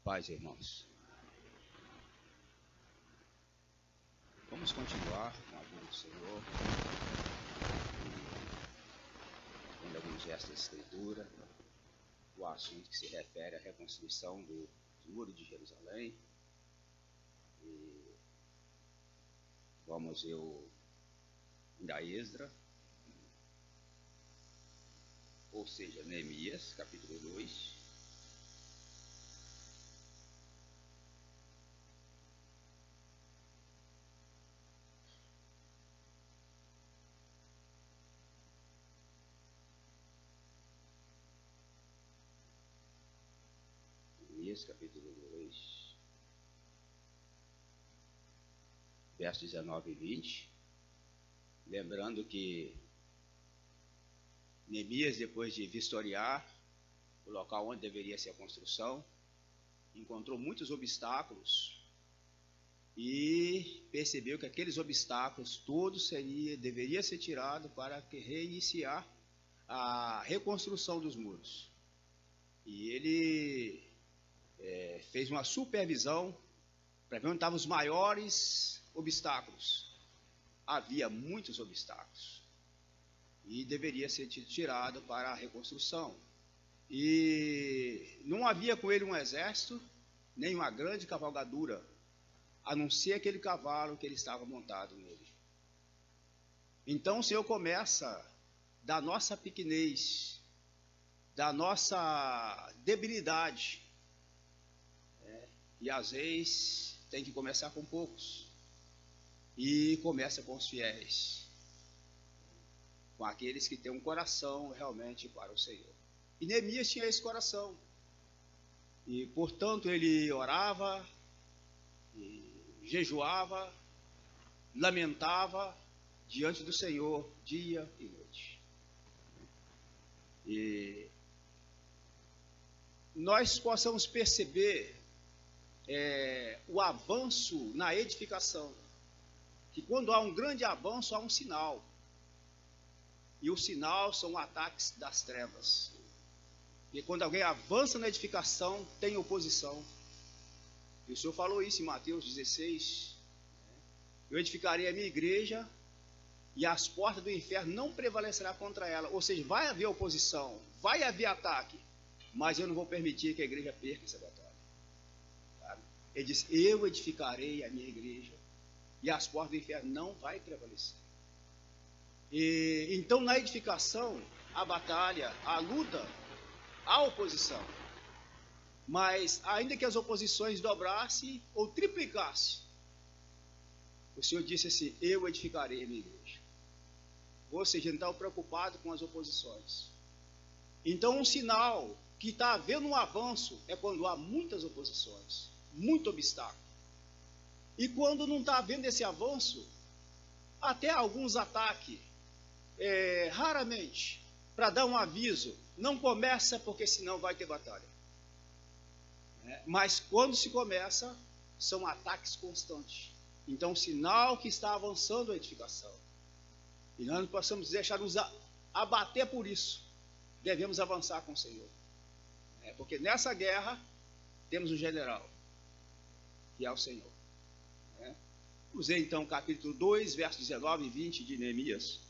Paz, irmãos. Vamos continuar com a ajuda do Senhor, tendo alguns gestos da Escritura, o assunto que se refere à reconstrução do Muro de Jerusalém. E vamos ver da Esdra, ou seja, Neemias, capítulo 2. Capítulo 2, versos 19 e 20, lembrando que Neemias, depois de vistoriar o local onde deveria ser a construção, encontrou muitos obstáculos e percebeu que aqueles obstáculos todos deveria ser tirado para reiniciar a reconstrução dos muros. E ele fez uma supervisão para ver onde estavam os maiores obstáculos. Havia muitos obstáculos e deveria ser tirado para a reconstrução. E não havia com ele um exército, nem uma grande cavalgadura, a não ser aquele cavalo que ele estava montado nele. Então o Senhor começa da nossa pequenez, da nossa debilidade, e às vezes tem que começar com poucos, e começa com os fiéis, com aqueles que têm um coração realmente para o Senhor. E Neemias tinha esse coração, e portanto ele orava, e jejuava, lamentava diante do Senhor dia e noite. E nós possamos perceber o avanço na edificação, que quando há um grande avanço há um sinal, e o sinal são ataques das trevas. E quando alguém avança na edificação tem oposição, e o Senhor falou isso em Mateus 16, eu edificarei a minha igreja e as portas do inferno não prevalecerão contra ela. Ou seja, vai haver oposição, vai haver ataque, mas eu não vou permitir que a igreja perca essa batalha. Ele diz, eu edificarei a minha igreja e as portas do inferno não vai prevalecer. E então na edificação, a batalha, a luta, a oposição. Mas ainda que as oposições dobrassem ou triplicassem, o Senhor disse assim, eu edificarei a minha igreja. Ou seja, ele não está preocupado com as oposições. Então um sinal que está havendo um avanço é quando há muitas oposições, muito obstáculo. E quando não está havendo esse avanço, até alguns ataques, raramente, para dar um aviso, não começa porque senão vai ter batalha. Mas quando se começa, são ataques constantes. Então, sinal que está avançando a edificação. E nós não possamos deixar nos abater por isso. Devemos avançar com o Senhor. Porque nessa guerra, temos um general, que é o Senhor. Usei então o capítulo 2, versos 19 e 20 de Neemias.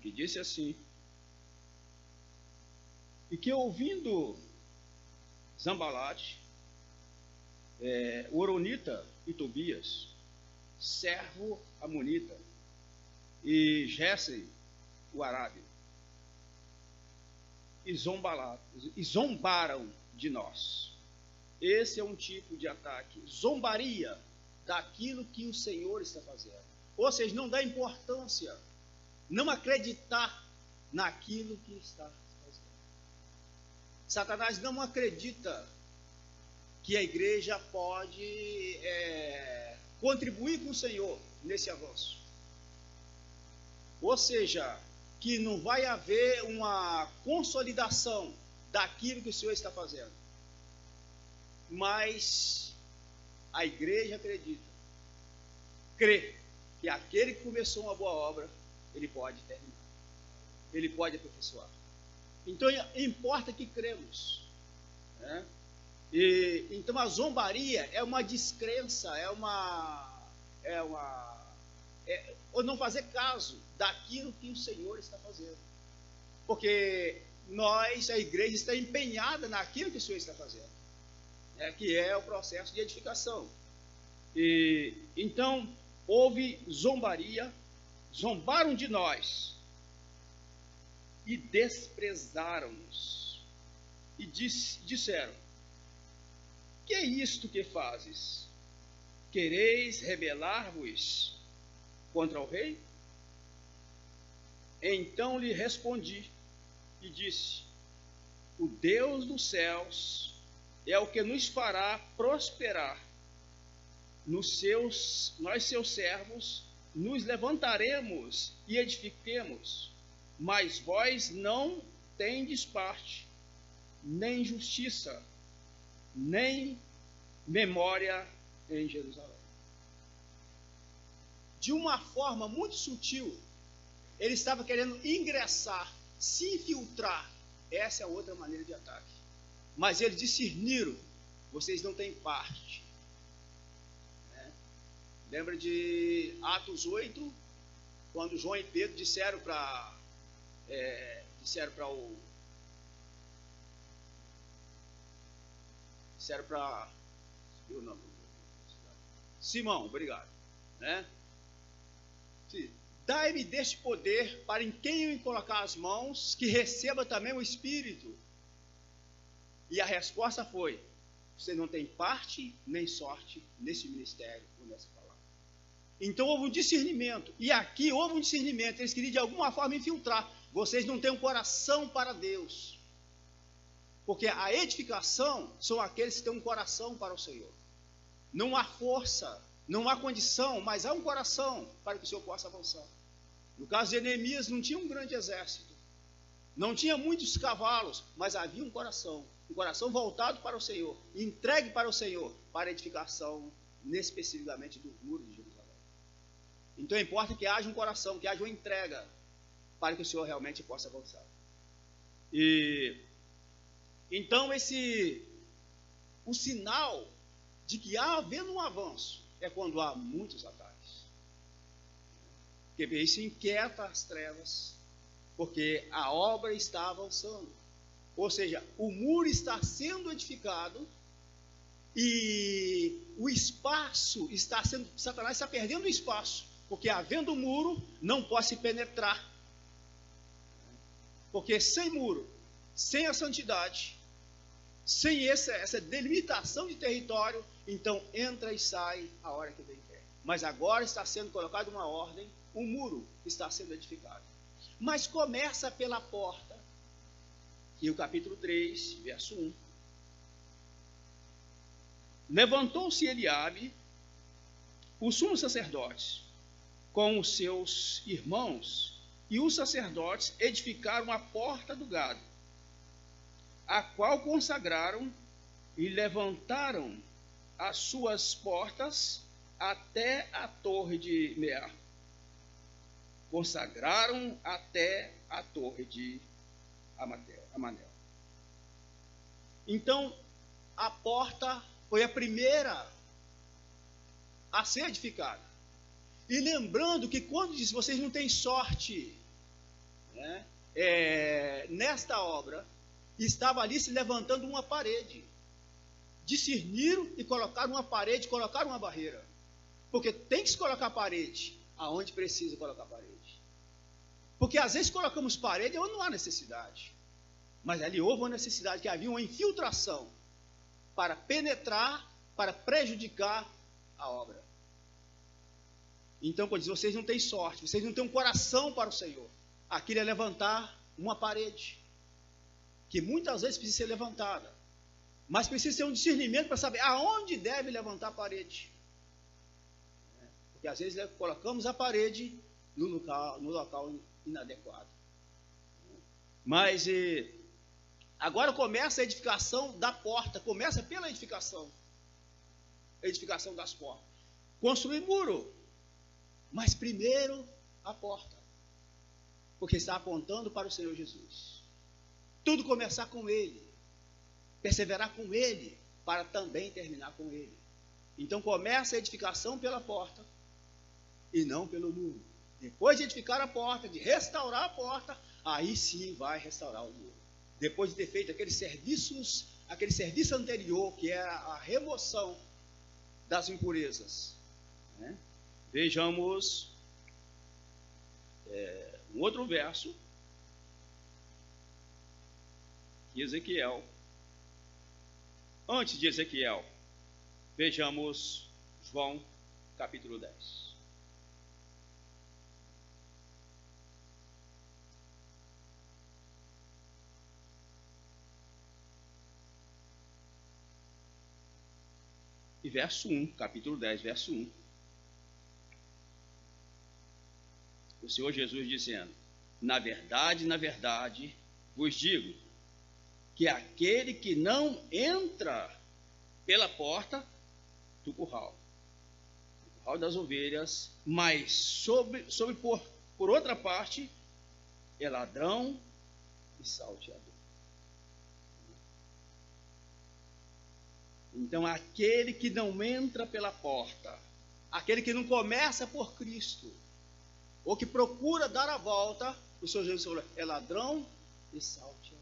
Que disse assim, e que ouvindo Zambalate, o Oronita e Tobias, servo amonita, e Gessem, o arábio, e zombaram de nós. Esse é um tipo de ataque, zombaria daquilo que o Senhor está fazendo. Ou seja, não dá importância, não acreditar naquilo que está fazendo. Satanás não acredita que a igreja pode contribuir com o Senhor nesse avanço. Ou seja, que não vai haver uma consolidação daquilo que o Senhor está fazendo. Mas a igreja acredita, crê que aquele que começou uma boa obra, ele pode terminar, ele pode aperfeiçoar. Então importa que cremos, né? Então a zombaria é uma descrença, ou não fazer caso daquilo que o Senhor está fazendo, porque a igreja está empenhada naquilo que o Senhor está fazendo, né? Que é o processo de edificação. Então houve zombaria, zombaram de nós e desprezaram-nos e disseram: que é isto que fazes? Quereis rebelar-vos contra o rei? Então lhe respondi e disse: o Deus dos céus é o que nos fará prosperar. Nós, seus servos, nos levantaremos e edifiquemos, mas vós não tendes parte, nem justiça, nem memória em Jerusalém. De uma forma muito sutil, ele estava querendo ingressar, se infiltrar. Essa é a outra maneira de ataque. Mas eles discerniram: vocês não têm parte. Lembra de Atos 8, quando João e Pedro disseram para Simão, obrigado, né? Dai-me deste poder para em quem eu colocar as mãos, que receba também o Espírito. E a resposta foi: você não tem parte nem sorte nesse ministério ou nessa palavra. Então houve um discernimento, e aqui houve um discernimento. Eles queriam de alguma forma infiltrar: vocês não têm um coração para Deus, porque a edificação são aqueles que têm um coração para o Senhor. Não há força, não há condição, mas há um coração para que o Senhor possa avançar. No caso de Neemias, não tinha um grande exército, não tinha muitos cavalos, mas havia um coração voltado para o Senhor, entregue para o Senhor, para a edificação, especificamente do muro de Jerusalém. Então importa que haja um coração, que haja uma entrega, para que o Senhor realmente possa avançar. Então o sinal de que havendo um avanço é quando há muitos ataques. Porque isso inquieta as trevas, porque a obra está avançando. Ou seja, o muro está sendo edificado e o espaço Satanás está perdendo o espaço, porque havendo um muro, não pode se penetrar. Porque sem muro, sem a santidade, sem essa delimitação de território, então entra e sai a hora que bem quer. Mas agora está sendo colocada uma ordem, um muro está sendo edificado. Mas começa pela porta, e o capítulo 3, verso 1. Levantou-se Eliabe, o sumo sacerdote, com os seus irmãos, e os sacerdotes edificaram a porta do gado, a qual consagraram e levantaram as suas portas até a torre de Mear. Consagraram até a torre de Amanel. Então, a porta foi a primeira a ser edificada. E lembrando que quando diz vocês não têm sorte, né, nesta obra, estava ali se levantando uma parede. Discerniram e colocaram uma parede, colocaram uma barreira. Porque tem que se colocar parede aonde precisa colocar parede. Porque às vezes colocamos parede onde não há necessidade. Mas ali houve uma necessidade, que havia uma infiltração para penetrar, para prejudicar a obra. Então, quando diz, vocês não têm sorte, vocês não têm um coração para o Senhor. Aquilo é levantar uma parede, que muitas vezes precisa ser levantada, mas precisa ter um discernimento para saber aonde deve levantar a parede. Porque às vezes colocamos a parede no local inadequado. Mas agora começa a edificação da porta, começa pela edificação das portas. Construir muro. Mas primeiro a porta, porque está apontando para o Senhor Jesus. Tudo começar com Ele, perseverar com Ele, para também terminar com Ele. Então começa a edificação pela porta e não pelo muro. Depois de edificar a porta, de restaurar a porta, aí sim vai restaurar o muro. Depois de ter feito aquele serviço anterior, que é a remoção das impurezas. Né? Vejamos um outro verso, que Ezequiel. Antes de Ezequiel, vejamos João capítulo 10. E verso 1, capítulo 10, verso 1. O Senhor Jesus dizendo: na verdade, vos digo, que aquele que não entra pela porta do curral das ovelhas, mas sobre por outra parte, é ladrão e salteador. Então, aquele que não entra pela porta, aquele que não começa por Cristo, ou que procura dar a volta, o Senhor Jesus falou, é ladrão e salteador.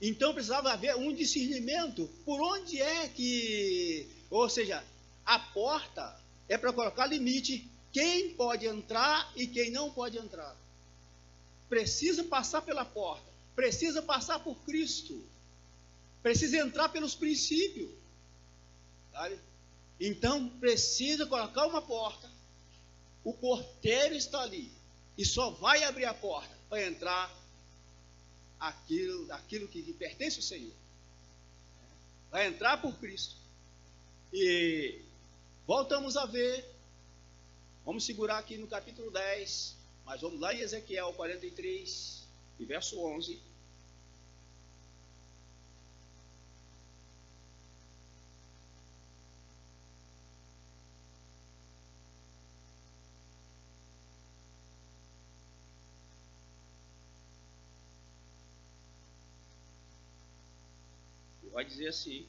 Então, precisava haver um discernimento por onde é que, ou seja, a porta é para colocar limite, quem pode entrar e quem não pode entrar. Precisa passar pela porta, precisa passar por Cristo. Precisa entrar pelos princípios, sabe? Então, precisa colocar uma porta, o porteiro está ali, e só vai abrir a porta para entrar aquilo que pertence ao Senhor. Vai entrar por Cristo. E voltamos a ver, vamos segurar aqui no capítulo 10, mas vamos lá em Ezequiel 43, e verso 11. Vai dizer assim: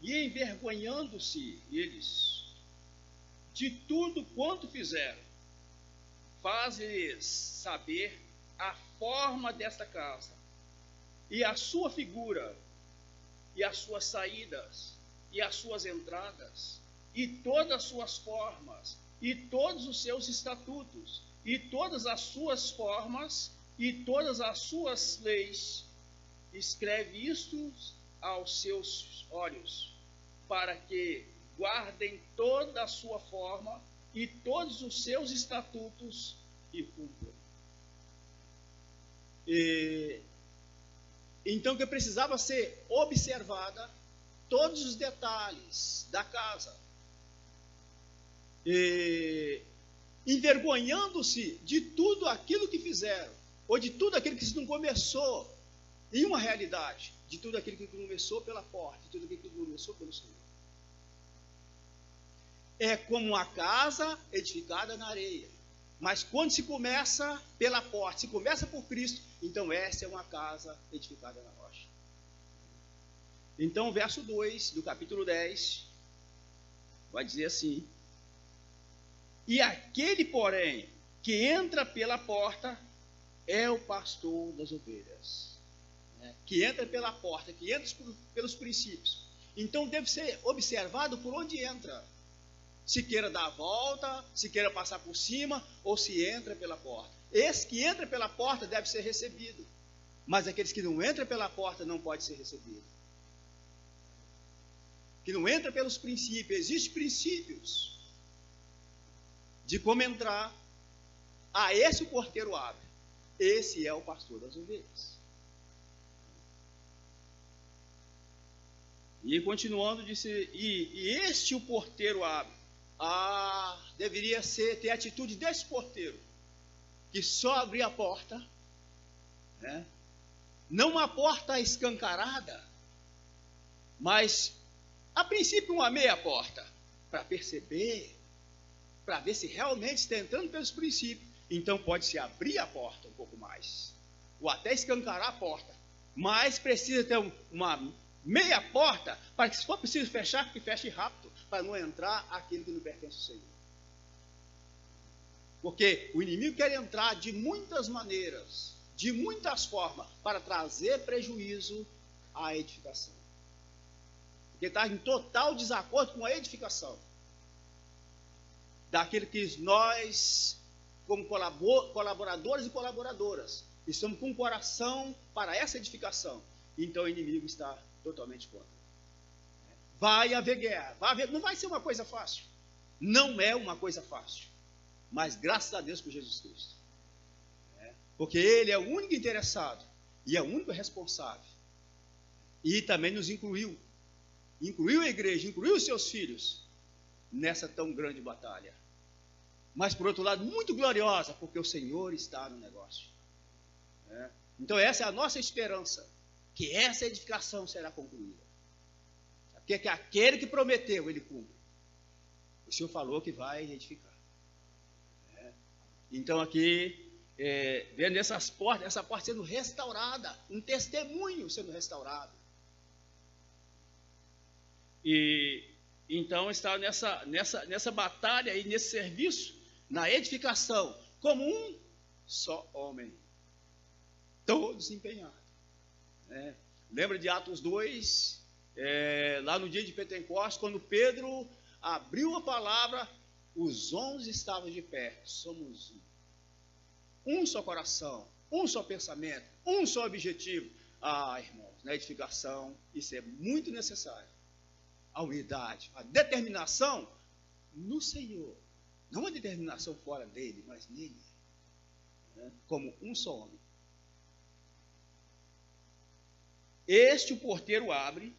e envergonhando-se eles de tudo quanto fizeram, faz-lhes saber a forma desta casa, e a sua figura, e as suas saídas, e as suas entradas, e todas as suas formas, e todos os seus estatutos, e todas as suas formas, e todas as suas leis. Escreve isto aos seus olhos, para que guardem toda a sua forma e todos os seus estatutos e cumpram. Então, que precisava ser observada todos os detalhes da casa, envergonhando-se de tudo aquilo que fizeram, ou de tudo aquilo que não começou em uma realidade, de tudo aquilo que começou pela porta, de tudo aquilo que começou pelo Senhor. É como uma casa edificada na areia, mas quando se começa pela porta, se começa por Cristo, então essa é uma casa edificada na rocha. Então o verso 2 do capítulo 10 vai dizer assim: e aquele, porém, que entra pela porta é o pastor das ovelhas. Que entra pela porta, que entra pelos princípios. Então deve ser observado por onde entra. Se queira dar a volta, se queira passar por cima, ou se entra pela porta. Esse que entra pela porta deve ser recebido. Mas aqueles que não entram pela porta não pode ser recebido. Que não entra pelos princípios. Existem princípios de como entrar. Esse o porteiro abre. Esse é o pastor das ovelhas. E continuando, disse: e este o porteiro abre. Deveria ter a atitude desse porteiro, que só abria a porta, né? Não uma porta escancarada, Mas, a princípio, uma meia porta, para perceber, para ver se realmente está entrando pelos princípios. Então pode-se abrir a porta um pouco mais, ou até escancarar a porta. Mas precisa ter uma meia porta, para que se for preciso fechar, que feche rápido, para não entrar aquilo que não pertence ao Senhor. Porque o inimigo quer entrar de muitas maneiras, de muitas formas, para trazer prejuízo à edificação. Porque está em total desacordo com a edificação daquilo que nós, como colaboradores e colaboradoras, estamos com o coração para essa edificação. Então o inimigo está totalmente contra. Vai haver guerra, não vai ser uma coisa fácil. Não é uma coisa fácil. Mas graças a Deus por Jesus Cristo. Porque Ele é o único interessado e é o único responsável. E também nos incluiu a igreja, incluiu os seus filhos nessa tão grande batalha. Mas por outro lado, muito gloriosa, porque o Senhor está no negócio. Então essa é a nossa esperança, que essa edificação será concluída. Porque que aquele que prometeu, ele cumpre. O Senhor falou que vai edificar. Então aqui, vendo essa porta sendo restaurada, um testemunho sendo restaurado. E então está nessa batalha e nesse serviço, na edificação, como um só homem. Todos empenhados. Lembra de Atos 2, lá no dia de Pentecostes, quando Pedro abriu a palavra, os 11 estavam de pé. Somos um só coração, um só pensamento, um só objetivo. Irmãos, na edificação, isso é muito necessário. A unidade, a determinação no Senhor. Não a determinação fora dele, mas nele. Como um só homem. Este o porteiro abre,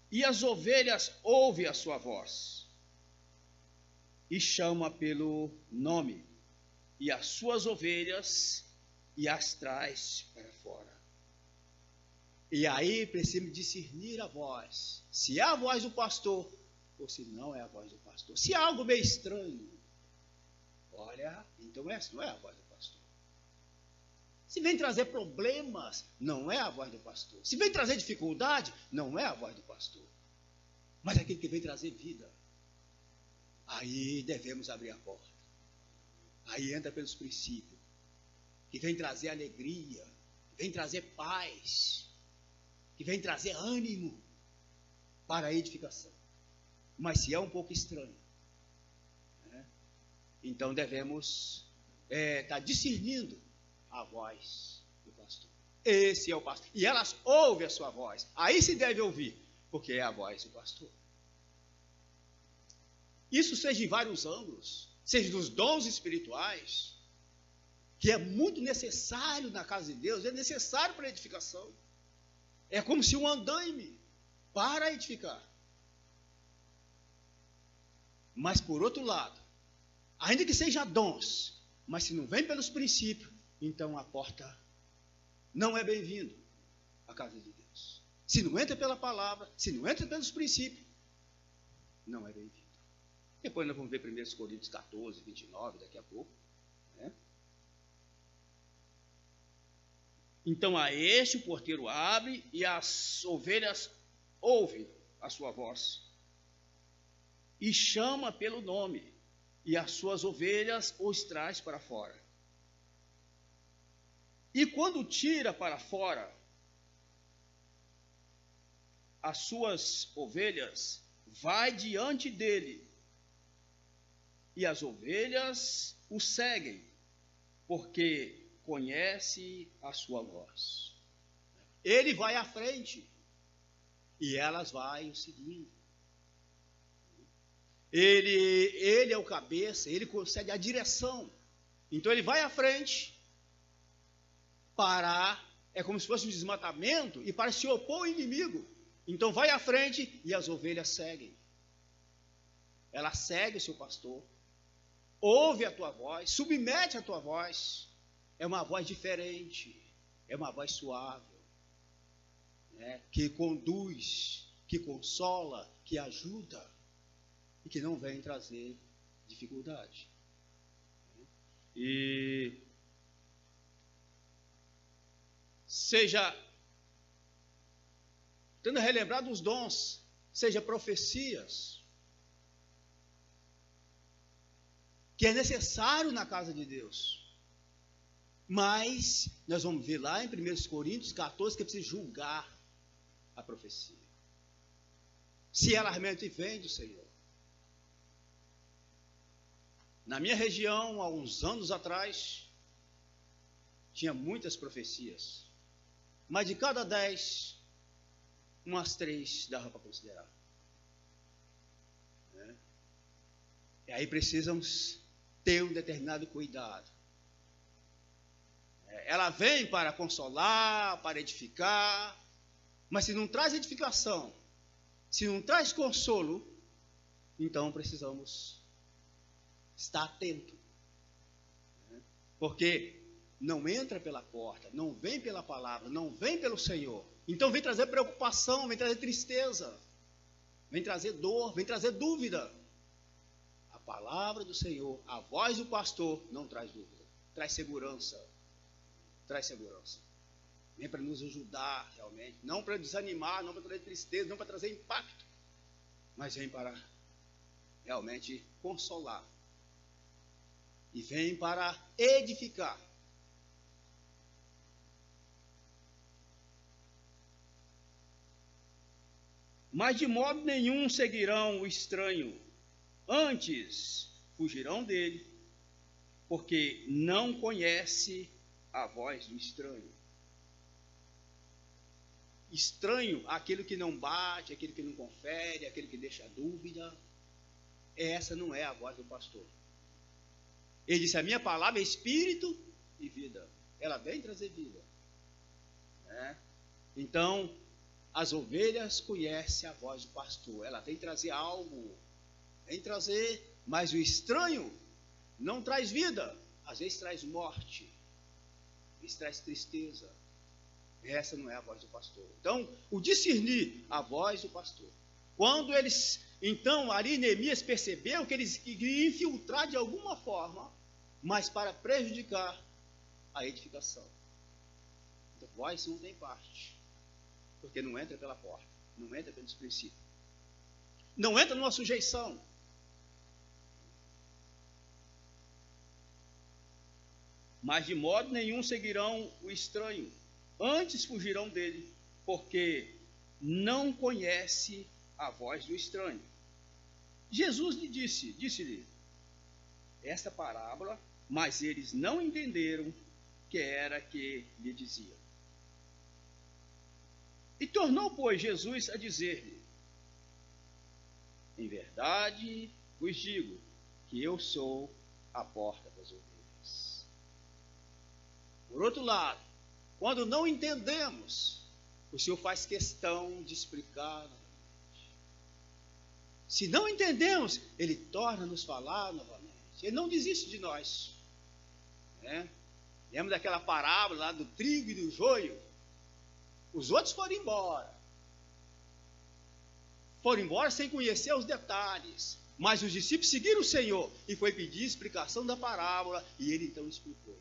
e as ovelhas ouvem a sua voz, e chama pelo nome, e as suas ovelhas, e as traz para fora. E aí precisa discernir a voz, se é a voz do pastor, ou se não é a voz do pastor. Se é algo meio estranho, olha, então essa não é a voz do pastor. Se vem trazer problemas, não é a voz do pastor. Se vem trazer dificuldade, não é a voz do pastor. Mas aquele que vem trazer vida, aí devemos abrir a porta. Aí entra pelos princípios, que vem trazer alegria, que vem trazer paz, que vem trazer ânimo para a edificação. Mas se é um pouco estranho, então devemos estar discernindo a voz do pastor. Esse é o pastor. E elas ouvem a sua voz. Aí se deve ouvir, porque é a voz do pastor. Isso seja em vários ângulos, seja dos dons espirituais, que é muito necessário na casa de Deus, é necessário para a edificação. É como se um andaime para edificar. Mas por outro lado, ainda que seja dons, mas se não vem pelos princípios, então a porta não é bem-vindo à casa de Deus. Se não entra pela palavra, se não entra pelos princípios, não é bem-vindo. Depois nós vamos ver 1 Coríntios 14, 29, daqui a pouco. Então a este o porteiro abre, e as ovelhas ouvem a sua voz, e chama pelo nome, e as suas ovelhas os traz para fora. E quando tira para fora as suas ovelhas, vai diante dele, e as ovelhas o seguem, porque conhece a sua voz. Ele vai à frente, e elas vão o seguindo. Ele é o cabeça, ele concede a direção. Então ele vai à frente, é como se fosse um desmatamento, e para se opor ao inimigo. Então vai à frente e as ovelhas seguem. Ela segue o seu pastor, ouve a tua voz, submete a tua voz. É uma voz diferente, é uma voz suave, que conduz que consola, que ajuda e que não vem trazer dificuldade. E seja tendo relembrado os dons, seja profecias, que é necessário na casa de Deus. Mas nós vamos ver lá em 1 Coríntios 14 que é preciso julgar a profecia. Se ela realmente vem do Senhor. Na minha região, há uns anos atrás, tinha muitas profecias. Mas de cada 10, umas 3 dava para considerar. E aí precisamos ter um determinado cuidado. Ela vem para consolar, para edificar, mas se não traz edificação, se não traz consolo, então precisamos estar atento. Porque não entra pela porta, não vem pela palavra, não vem pelo Senhor. Então vem trazer preocupação, vem trazer tristeza, vem trazer dor, vem trazer dúvida. A palavra do Senhor, a voz do pastor não traz dúvida, traz segurança. Traz segurança. Vem para nos ajudar realmente, não para desanimar, não para trazer tristeza, não para trazer impacto, mas vem para realmente consolar. E vem para edificar. Mas de modo nenhum seguirão o estranho, antes fugirão dele, porque não conhece a voz do estranho. Estranho, aquilo que não bate, aquele que não confere, aquele que deixa dúvida. Essa não é a voz do pastor. Ele disse, a minha palavra é espírito e vida. Ela vem trazer vida. Então, as ovelhas conhecem a voz do pastor. Ela vem trazer algo. Vem trazer, mas o estranho não traz vida. Às vezes traz morte. Isso traz tristeza. Essa não é a voz do pastor. Então, o discernir a voz do pastor. Quando eles, então, ali Neemias percebeu que eles queriam infiltrar de alguma forma, mas para prejudicar a edificação. Então, voz não tem parte. Porque não entra pela porta, não entra pelos princípios. Não entra numa sujeição. Mas de modo nenhum seguirão o estranho, antes fugirão dele, porque não conhece a voz do estranho. Jesus lhe disse-lhe esta parábola, mas eles não entenderam que era que lhe dizia. E tornou, pois, Jesus a dizer-lhe, em verdade vos digo que eu sou a porta das ovelhas. Por outro lado, quando não entendemos, o Senhor faz questão de explicar novamente. Se não entendemos, Ele torna-nos falar novamente. Ele não desiste de nós. Lembra daquela parábola lá do trigo e do joio? Os outros foram embora. Foram embora sem conhecer os detalhes. Mas os discípulos seguiram o Senhor e foi pedir explicação da parábola e Ele então explicou.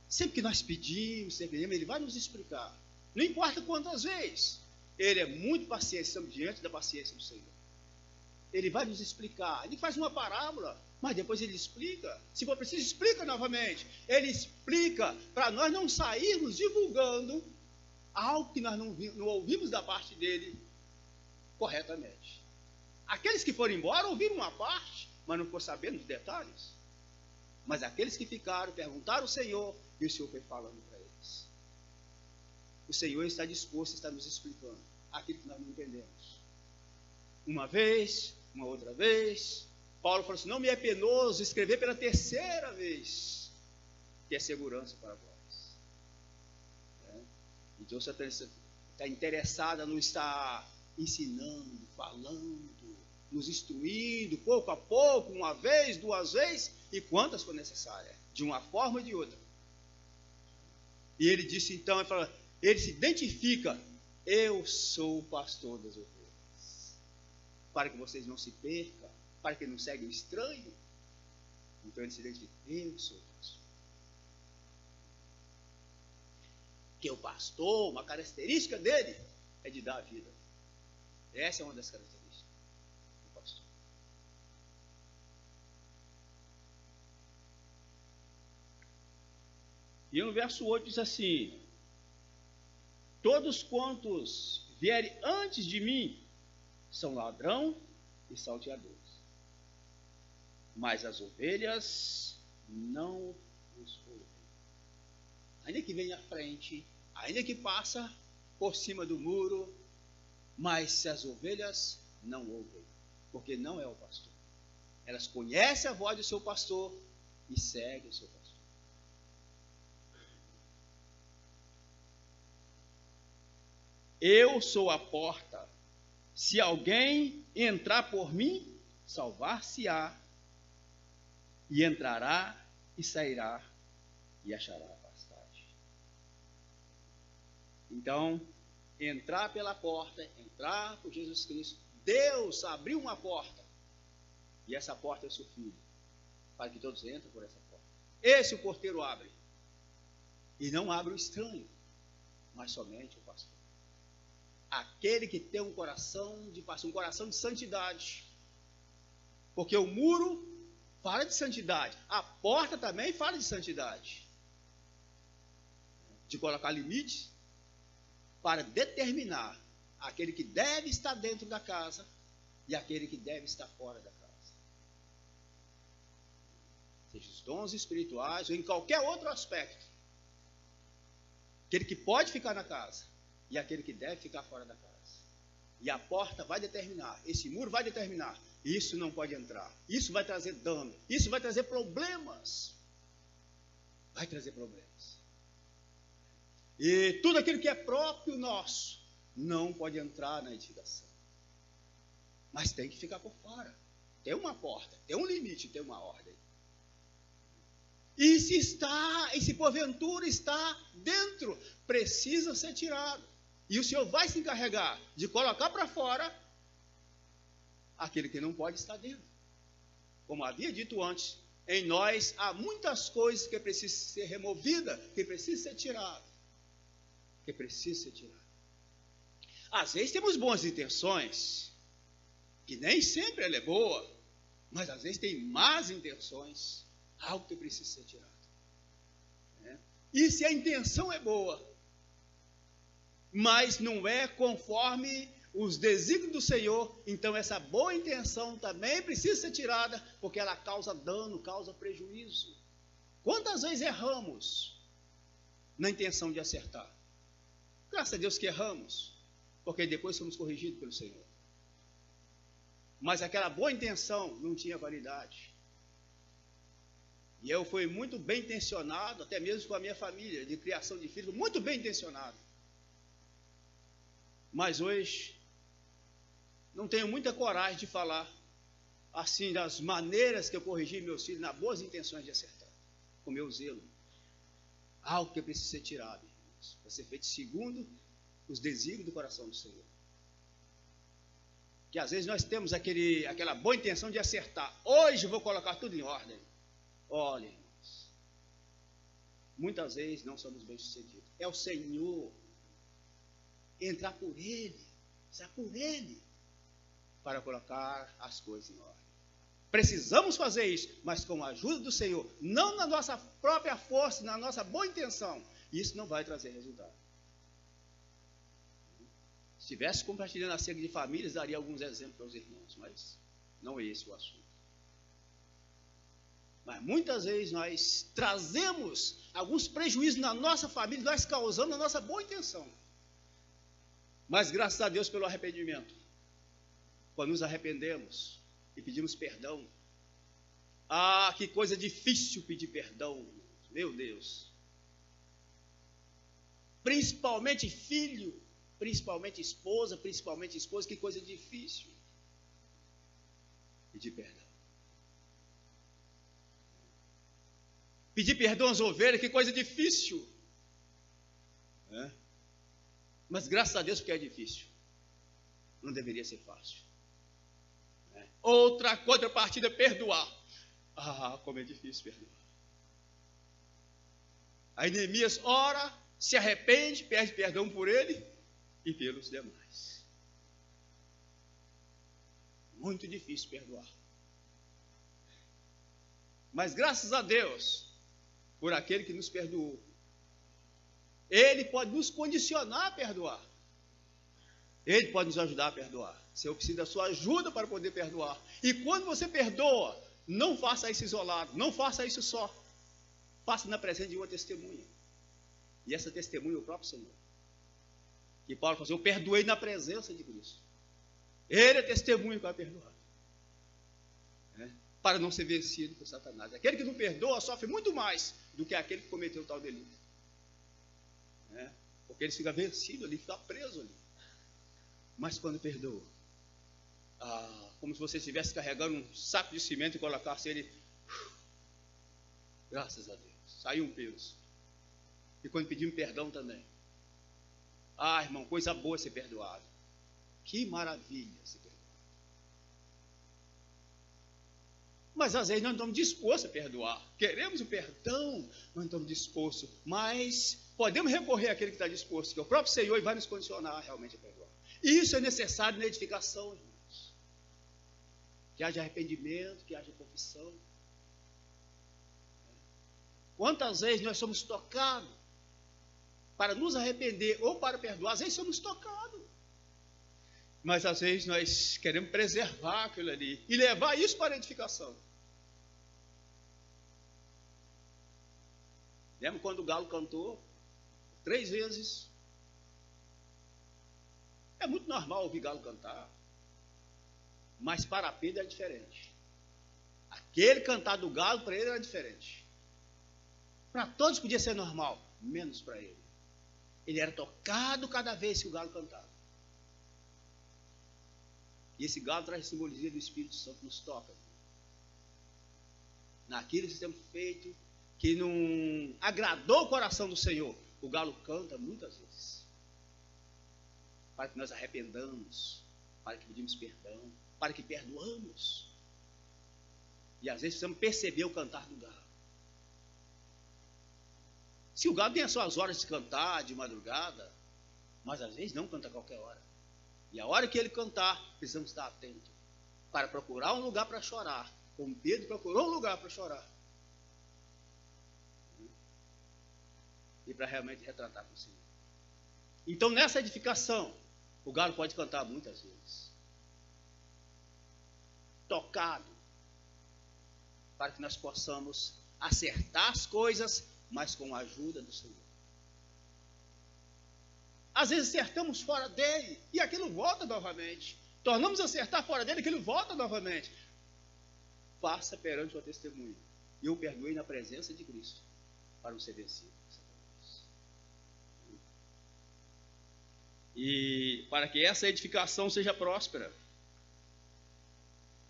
Sempre que nós pedimos, Ele vai nos explicar. Não importa quantas vezes. Ele é muito paciente, estamos diante da paciência do Senhor. Ele vai nos explicar. Ele faz uma parábola, mas depois Ele explica. Se for preciso, explica novamente. Ele explica para nós não sairmos divulgando algo que nós não ouvimos da parte dEle corretamente. Aqueles que foram embora ouviram uma parte, mas não foram sabendo os detalhes. Mas aqueles que ficaram, perguntaram ao Senhor, e o Senhor foi falando para eles. O Senhor está disposto, está nos explicando aquilo que nós não entendemos. Uma vez, uma outra vez, Paulo falou assim, não me é penoso escrever pela terceira vez, que é segurança para vós. Então você está interessado no estar ensinando, falando, nos instruindo, pouco a pouco, uma vez, 2 vezes, e quantas for necessárias, de uma forma ou de outra. E ele disse então, ele se identifica Eu sou o pastor das ovelhas. Para que vocês não se percam, para que não seguem o estranho. Então ele se identifica, eu sou o pastor. Que o pastor, uma característica dele é de dar a vida. Essa é uma das características do pastor. E no verso 8 diz assim: todos quantos vierem antes de mim são ladrão e salteadores, mas as ovelhas não os ouvem. Ainda que venha à frente, ainda que passa por cima do muro, mas se as ovelhas não ouvem, porque não é o pastor. Elas conhecem a voz do seu pastor e seguem o seu pastor. Eu sou a porta. Se alguém entrar por mim, salvar-se-á, e entrará e sairá e achará pastagem. Então, entrar pela porta, entrar por Jesus Cristo. Deus abriu uma porta, e essa porta é o seu Filho, para que todos entrem por essa porta. Esse o porteiro abre, e não abre o estranho, mas somente o pastor. Aquele que tem um coração de pastor, um coração de santidade. Porque o muro fala de santidade, a porta também fala de santidade. De colocar limites para determinar aquele que deve estar dentro da casa e aquele que deve estar fora da casa. Seja os dons espirituais ou em qualquer outro aspecto. Aquele que pode ficar na casa e aquele que deve ficar fora da casa. E a porta vai determinar, esse muro vai determinar, isso não pode entrar, isso vai trazer dano, isso vai trazer problemas. Vai trazer problemas. E tudo aquilo que é próprio nosso, não pode entrar na edificação. Mas tem que ficar por fora. Tem uma porta, tem um limite, tem uma ordem. E se porventura está dentro, precisa ser tirado. E o Senhor vai se encarregar de colocar para fora aquele que não pode estar dentro. Como havia dito antes, em nós há muitas coisas que precisam ser removidas, que precisam ser tiradas. Que precisam ser tiradas. Às vezes temos boas intenções, que nem sempre ela é boa, mas às vezes tem más intenções, algo que precisa ser tirado. E se a intenção é boa, mas não é conforme os desígnios do Senhor, então essa boa intenção também precisa ser tirada, porque ela causa dano, causa prejuízo. Quantas vezes erramos na intenção de acertar? Graças a Deus que erramos, porque depois somos corrigidos pelo Senhor. Mas aquela boa intenção não tinha validade. E eu fui muito bem intencionado, até mesmo com a minha família, de criação de filhos, muito bem intencionado. Mas hoje, não tenho muita coragem de falar, assim, das maneiras que eu corrigi meus filhos, nas boas intenções de acertar, com meu zelo. Algo que precisa ser tirado, para ser feito segundo os desígnios do coração do Senhor. Que às vezes nós temos aquela boa intenção de acertar. Hoje eu vou colocar tudo em ordem. Olha, irmãos, muitas vezes não somos bem-sucedidos. É o Senhor. Entrar por Ele, sair por Ele, para colocar as coisas em ordem. Precisamos fazer isso, mas com a ajuda do Senhor, não na nossa própria força, na nossa boa intenção. Isso não vai trazer resultado. Se estivesse compartilhando acerca de famílias, daria alguns exemplos para os irmãos, mas não é esse o assunto. Mas muitas vezes nós trazemos alguns prejuízos na nossa família, nós causamos a nossa boa intenção. Mas graças a Deus pelo arrependimento. Quando nos arrependemos e pedimos perdão. Ah, que coisa difícil pedir perdão. Meu Deus. Principalmente filho, principalmente esposa, que coisa difícil. Pedir perdão. Pedir perdão às ovelhas, que coisa difícil. Mas graças a Deus porque é difícil. Não deveria ser fácil. Outra contrapartida é perdoar. Ah, como é difícil perdoar. Aí Neemias ora, se arrepende, pede perdão por ele e pelos demais. Muito difícil perdoar. Mas graças a Deus, por aquele que nos perdoou. Ele pode nos condicionar a perdoar. Ele pode nos ajudar a perdoar. Se eu preciso da sua ajuda para poder perdoar. E quando você perdoa, não faça isso isolado, não faça isso só. Faça na presença de uma testemunha. E essa testemunha é o próprio Senhor. Que Paulo falou assim, eu perdoei na presença de Cristo. Ele é testemunho que vai perdoar. Para não ser vencido por Satanás. Aquele que não perdoa sofre muito mais do que aquele que cometeu tal delito. Porque ele fica vencido ali, fica preso ali. Mas quando perdoa, como se você estivesse carregando um saco de cimento e colocasse ele, graças a Deus, saiu um peso. E quando pedimos perdão também. Irmão, coisa boa ser perdoado. Que maravilha ser perdoado. Mas às vezes nós não estamos dispostos a perdoar. Queremos o perdão, mas não estamos dispostos. Mas podemos recorrer àquele que está disposto, que é o próprio Senhor, e vai nos condicionar realmente a perdoar. E isso é necessário na edificação, irmãos. Que haja arrependimento, que haja confissão. Quantas vezes nós somos tocados para nos arrepender ou para perdoar? Às vezes somos tocados. Mas às vezes nós queremos preservar aquilo ali e levar isso para a edificação. Lembra quando o galo cantou 3 vezes? É muito normal ouvir galo cantar. Mas para Pedro é diferente. Aquele cantar do galo para ele era diferente. Para todos podia ser normal, menos para ele. Ele era tocado cada vez que o galo cantava. E esse galo traz a simbologia do Espírito Santo, nos toca. Naquilo que temos feito, que não agradou o coração do Senhor, o galo canta muitas vezes. Para que nós arrependamos, para que pedimos perdão, para que perdoamos. E às vezes precisamos perceber o cantar do galo. Se o galo tem as suas horas de cantar, de madrugada, mas às vezes não canta a qualquer hora. E a hora que ele cantar, precisamos estar atentos para procurar um lugar para chorar, como Pedro procurou um lugar para chorar. E para realmente retratar com o Senhor. Então, nessa edificação, o galo pode cantar muitas vezes. Tocado, para que nós possamos acertar as coisas, mas com a ajuda do Senhor. Às vezes acertamos fora dele e aquilo volta novamente. Tornamos a acertar fora dele e aquilo volta novamente. Faça perante o testemunho. Eu perdoei na presença de Cristo para não ser vencido. E para que essa edificação seja próspera.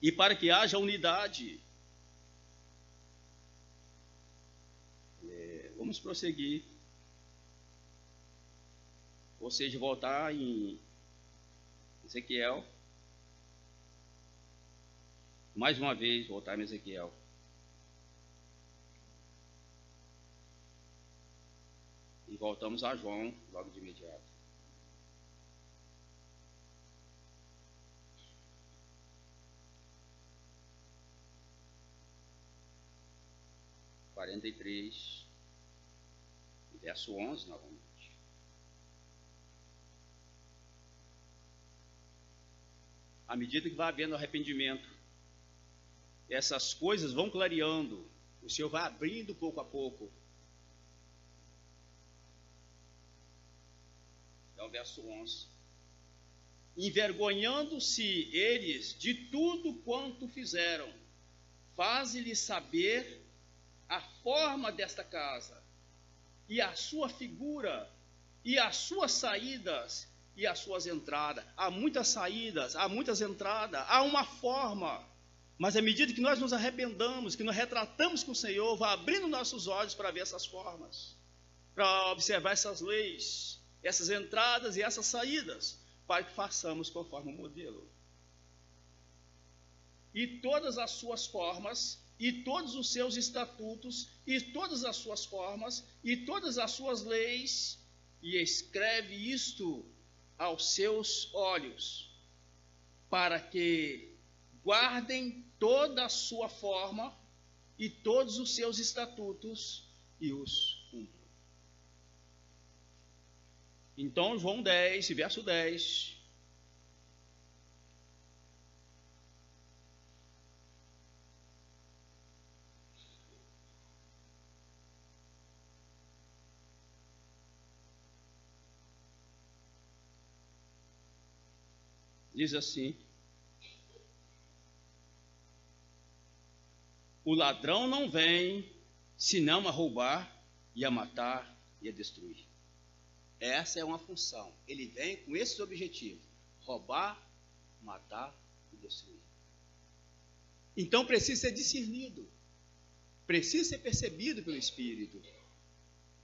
E para que haja unidade. Vamos prosseguir. Ou seja, voltar em Ezequiel. Mais uma vez, voltar em Ezequiel. E voltamos a João logo de imediato. Verso 11 novamente. À medida que vai havendo arrependimento, essas coisas vão clareando, o Senhor vai abrindo pouco a pouco. É o verso 11. Envergonhando-se eles de tudo quanto fizeram, faze-lhes saber a forma desta casa, e a sua figura, e as suas saídas, e as suas entradas. Há muitas saídas, há muitas entradas, há uma forma. Mas à medida que nós nos arrependamos, que nós retratamos com o Senhor, vai abrindo nossos olhos para ver essas formas, para observar essas leis. essas entradas e essas saídas, para que façamos conforme o modelo. E todas as suas formas, e todos os seus estatutos, e todas as suas formas, e todas as suas leis, e escreve isto aos seus olhos, para que guardem toda a sua forma e todos os seus estatutos e os cumpram. Então, João 10, verso 10. Diz assim: o ladrão não vem senão a roubar e a matar e a destruir. Essa é uma função. Ele vem com esses objetivos: roubar, matar e destruir. Então precisa ser discernido, precisa ser percebido pelo Espírito.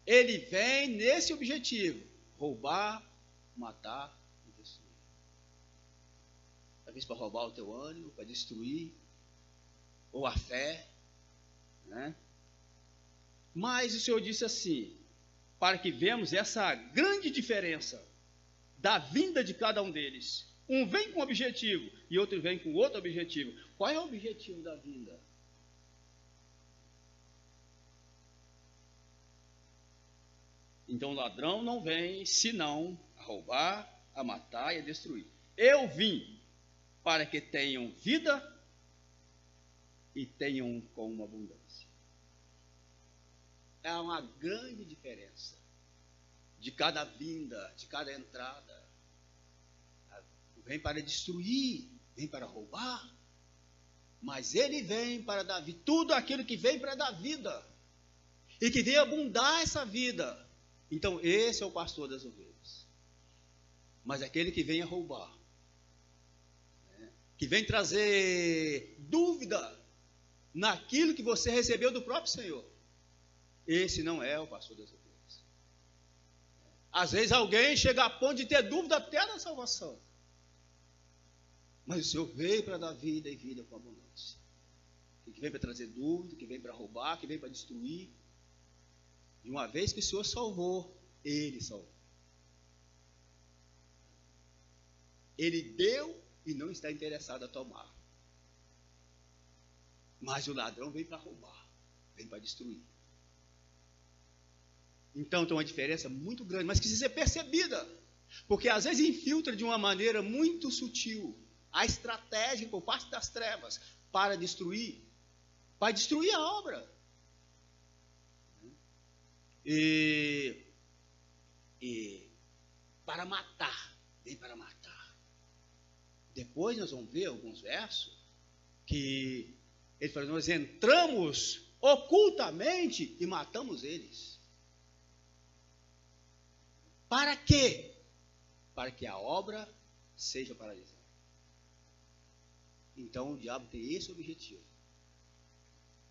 Ele vem nesse objetivo: roubar, matar e destruir. Talvez para roubar o teu ânimo, para destruir, ou a fé, né? Mas o Senhor disse assim, para que vemos essa grande diferença da vinda de cada um deles. Um vem com um objetivo e outro vem com outro objetivo. Qual é o objetivo da vinda? Então o ladrão não vem senão a roubar, a matar e a destruir. Eu vim para que tenham vida e tenham com uma abundância. É uma grande diferença de cada vinda, de cada entrada. Vem para destruir, vem para roubar, mas ele vem para dar vida, tudo aquilo que vem para dar vida, e que vem abundar essa vida. Então esse é o pastor das ovelhas. Mas aquele que vem a roubar, né, que vem trazer dúvida naquilo que você recebeu do próprio Senhor, esse não é o pastor das ovelhas. Às vezes alguém chega a ponto de ter dúvida até da salvação. Mas o Senhor veio para dar vida e vida com abundância. Que vem para trazer dúvida, que vem para roubar, que vem para destruir. De uma vez que o Senhor salvou, Ele salvou. Ele deu e não está interessado a tomar. Mas o ladrão vem para roubar, vem para destruir. Então tem uma diferença muito grande, mas que precisa ser percebida. Porque às vezes infiltra de uma maneira muito sutil a estratégia por parte das trevas para destruir a obra. E para matar, vem para matar. Depois nós vamos ver alguns versos que ele fala: nós entramos ocultamente e matamos eles. Para quê? Para que a obra seja paralisada. Então o diabo tem esse objetivo.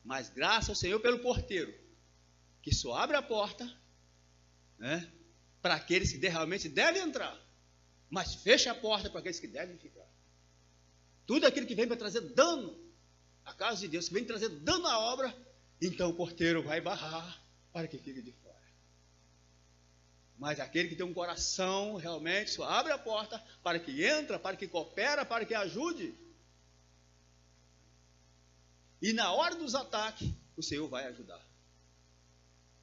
Mas graças ao Senhor pelo porteiro, que só abre a porta, né, para aqueles que realmente devem entrar, mas fecha a porta para aqueles que devem ficar. Tudo aquilo que vem para trazer dano à casa de Deus, que vem trazer dano à obra, então o porteiro vai barrar para que fique de fora. Mas aquele que tem um coração realmente só abre a porta para que entra, para que coopera, para que ajude. E na hora dos ataques, o Senhor vai ajudar.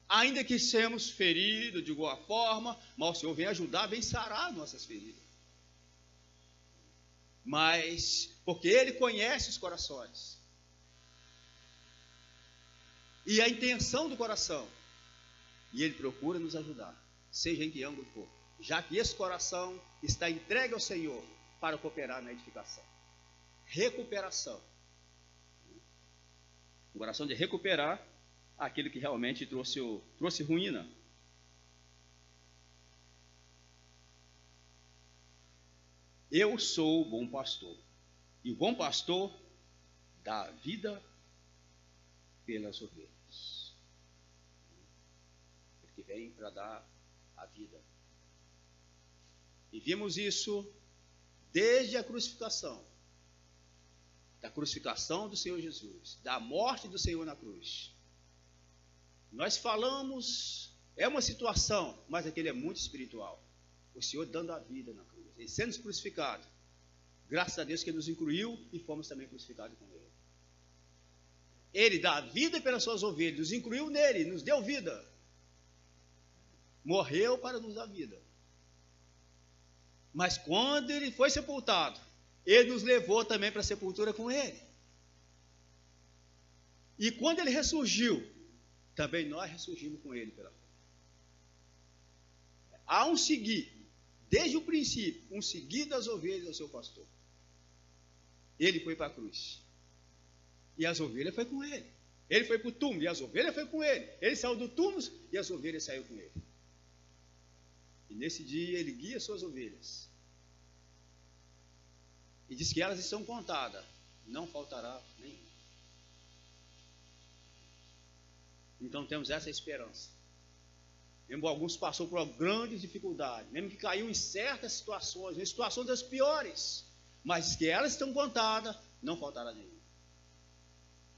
Ainda que sejamos feridos de alguma forma, mas o Senhor vem ajudar, vem sarar nossas feridas. Mas, porque Ele conhece os corações. E a intenção do coração. E Ele procura nos ajudar, seja em que ângulo for. Já que esse coração está entregue ao Senhor para cooperar na edificação. Recuperação. O coração de recuperar aquilo que realmente trouxe ruína. Eu sou o bom pastor, e o bom pastor dá a vida pelas ovelhas. Ele que vem para dar a vida. E vimos isso desde a crucificação. Da crucificação do Senhor Jesus, da morte do Senhor na cruz. Nós falamos, é uma situação, mas aquele é muito espiritual. O Senhor dando a vida na cruz, ele sendo crucificado. Graças a Deus que ele nos incluiu e fomos também crucificados com ele. Ele dá a vida pelas suas ovelhas, nos incluiu nele, nos deu vida. Morreu para nos dar vida. Mas quando ele foi sepultado, ele nos levou também para a sepultura com ele. E quando ele ressurgiu, também nós ressurgimos com ele pela fé. Há um seguir, desde o princípio, um seguir das ovelhas ao seu pastor. Ele foi para a cruz. E as ovelhas foi com ele. Ele foi para o túmulo e as ovelhas foi com ele. Ele saiu do túmulo e as ovelhas saíram com ele. E nesse dia ele guia suas ovelhas. E diz que elas estão contadas, não faltará nenhuma. Então temos essa esperança. Mesmo alguns passaram por grandes dificuldades, mesmo que caiu em certas situações, em situações das piores, mas diz que elas estão contadas, não faltará nenhuma.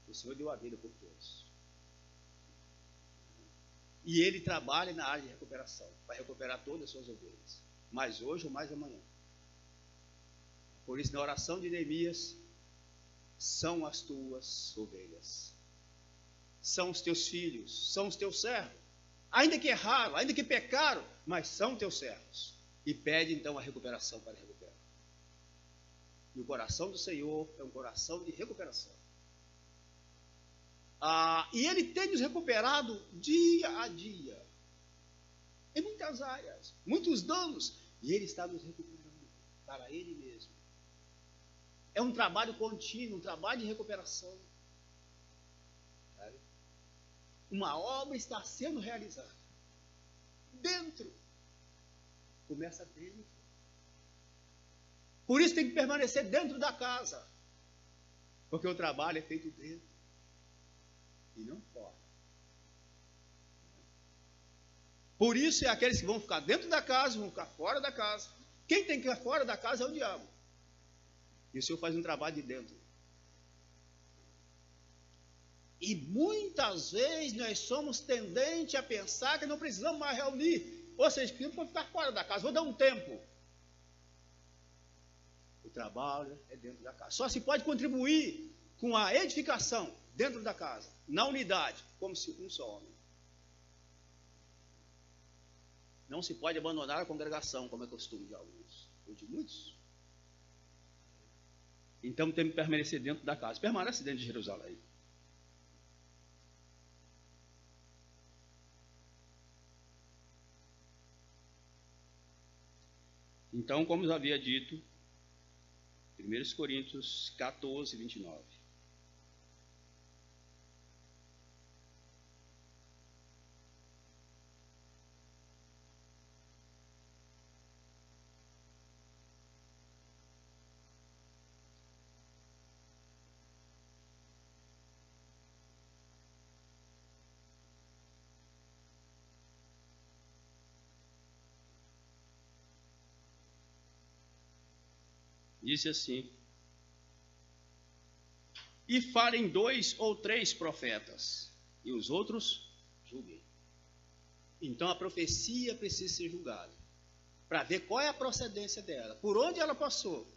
O Senhor deu a vida por todos. E ele trabalha na área de recuperação, para recuperar todas as suas ovelhas, mais hoje ou mais amanhã. Por isso, na oração de Neemias, são as tuas ovelhas, são os teus filhos, são os teus servos, ainda que erraram, ainda que pecaram, mas são teus servos, e pede então a recuperação para recuperar. E o coração do Senhor é um coração de recuperação. E ele tem nos recuperado dia a dia, em muitas áreas, muitos danos, e ele está nos recuperando para ele mesmo. É um trabalho contínuo, um trabalho de recuperação. Uma obra está sendo realizada. Dentro. Começa dentro. Por isso tem que permanecer dentro da casa. Porque o trabalho é feito dentro. E não fora. Por isso é aqueles que vão ficar dentro da casa, vão ficar fora da casa. Quem tem que ficar fora da casa é o diabo. E o Senhor faz um trabalho de dentro. E muitas vezes nós somos tendentes a pensar que não precisamos mais reunir. Ou seja, precisamos ficar fora da casa, vou dar um tempo. O trabalho é dentro da casa. Só se pode contribuir com a edificação dentro da casa, na unidade, como se um só homem. Não se pode abandonar a congregação, como é costume de alguns, ou de muitos. Então temos que permanecer dentro da casa. Permanece dentro de Jerusalém. Então, como eu havia dito, 1 Coríntios 14, 29. Disse assim: e falem 2 ou 3 profetas, e os outros julguem. Então a profecia precisa ser julgada, para ver qual é a procedência dela, por onde ela passou.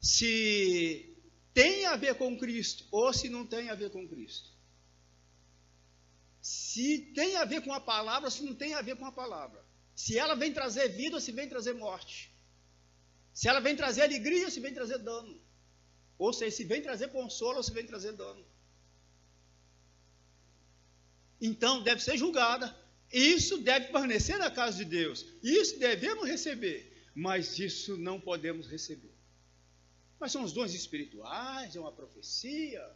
Se tem a ver com Cristo, ou se não tem a ver com Cristo. Se tem a ver com a palavra, ou se não tem a ver com a palavra. Se ela vem trazer vida ou se vem trazer morte. Se ela vem trazer alegria ou se vem trazer dano. Ou seja, se vem trazer consolo ou se vem trazer dano. Então deve ser julgada. Isso deve permanecer na casa de Deus. Isso devemos receber. Mas isso não podemos receber. Mas são os dons espirituais, é uma profecia.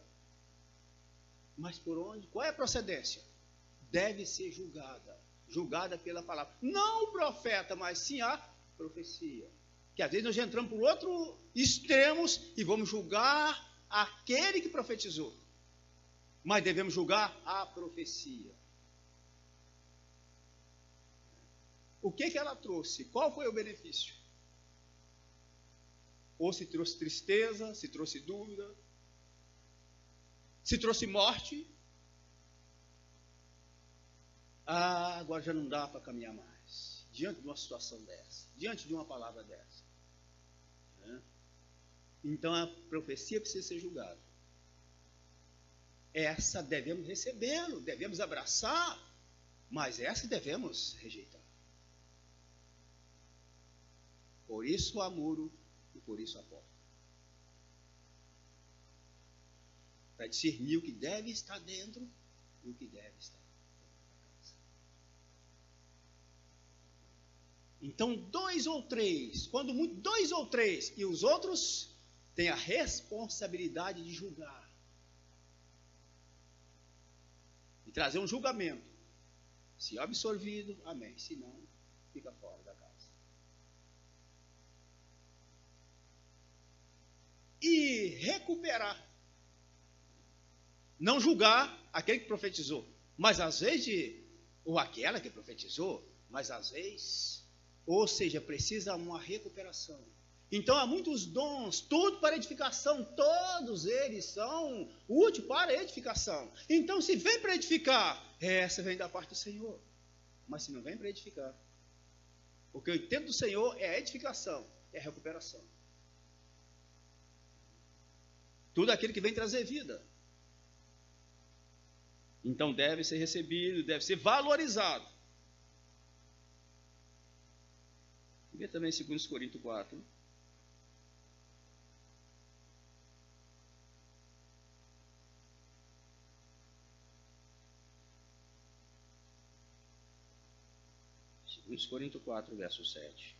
Mas por onde? Qual é a procedência? Deve ser julgada. Julgada pela palavra. Não o profeta, mas sim a profecia. Que às vezes nós já entramos por outro extremos e vamos julgar aquele que profetizou. Mas devemos julgar a profecia. o que ela trouxe? Qual foi o benefício? Ou se trouxe tristeza, se trouxe dúvida, se trouxe morte. Agora já não dá para caminhar mais, diante de uma situação dessa, diante de uma palavra dessa. Então a profecia precisa ser julgada. Essa devemos recebê-lo, devemos abraçar, mas essa devemos rejeitar. Por isso há muro e por isso há porta. Para discernir o que deve estar dentro e o que deve estar fora da casa. Então, 2 ou 3, quando muito 2 ou 3, e os outros têm a responsabilidade de julgar. E trazer um julgamento. Se absorvido, amém. Se não, fica fora da casa. E recuperar. Não julgar aquele que profetizou. Mas às vezes, ou aquela que profetizou, mas às vezes, ou seja, precisa uma recuperação. Então há muitos dons, tudo para edificação, todos eles são úteis para edificação. Então se vem para edificar, essa vem da parte do Senhor. Mas se não vem para edificar, porque o intento do Senhor é a edificação, é a recuperação. Tudo aquilo que vem trazer vida. Então deve ser recebido, deve ser valorizado. Vê também 2 Coríntios 4. Coríntios 4, verso 7.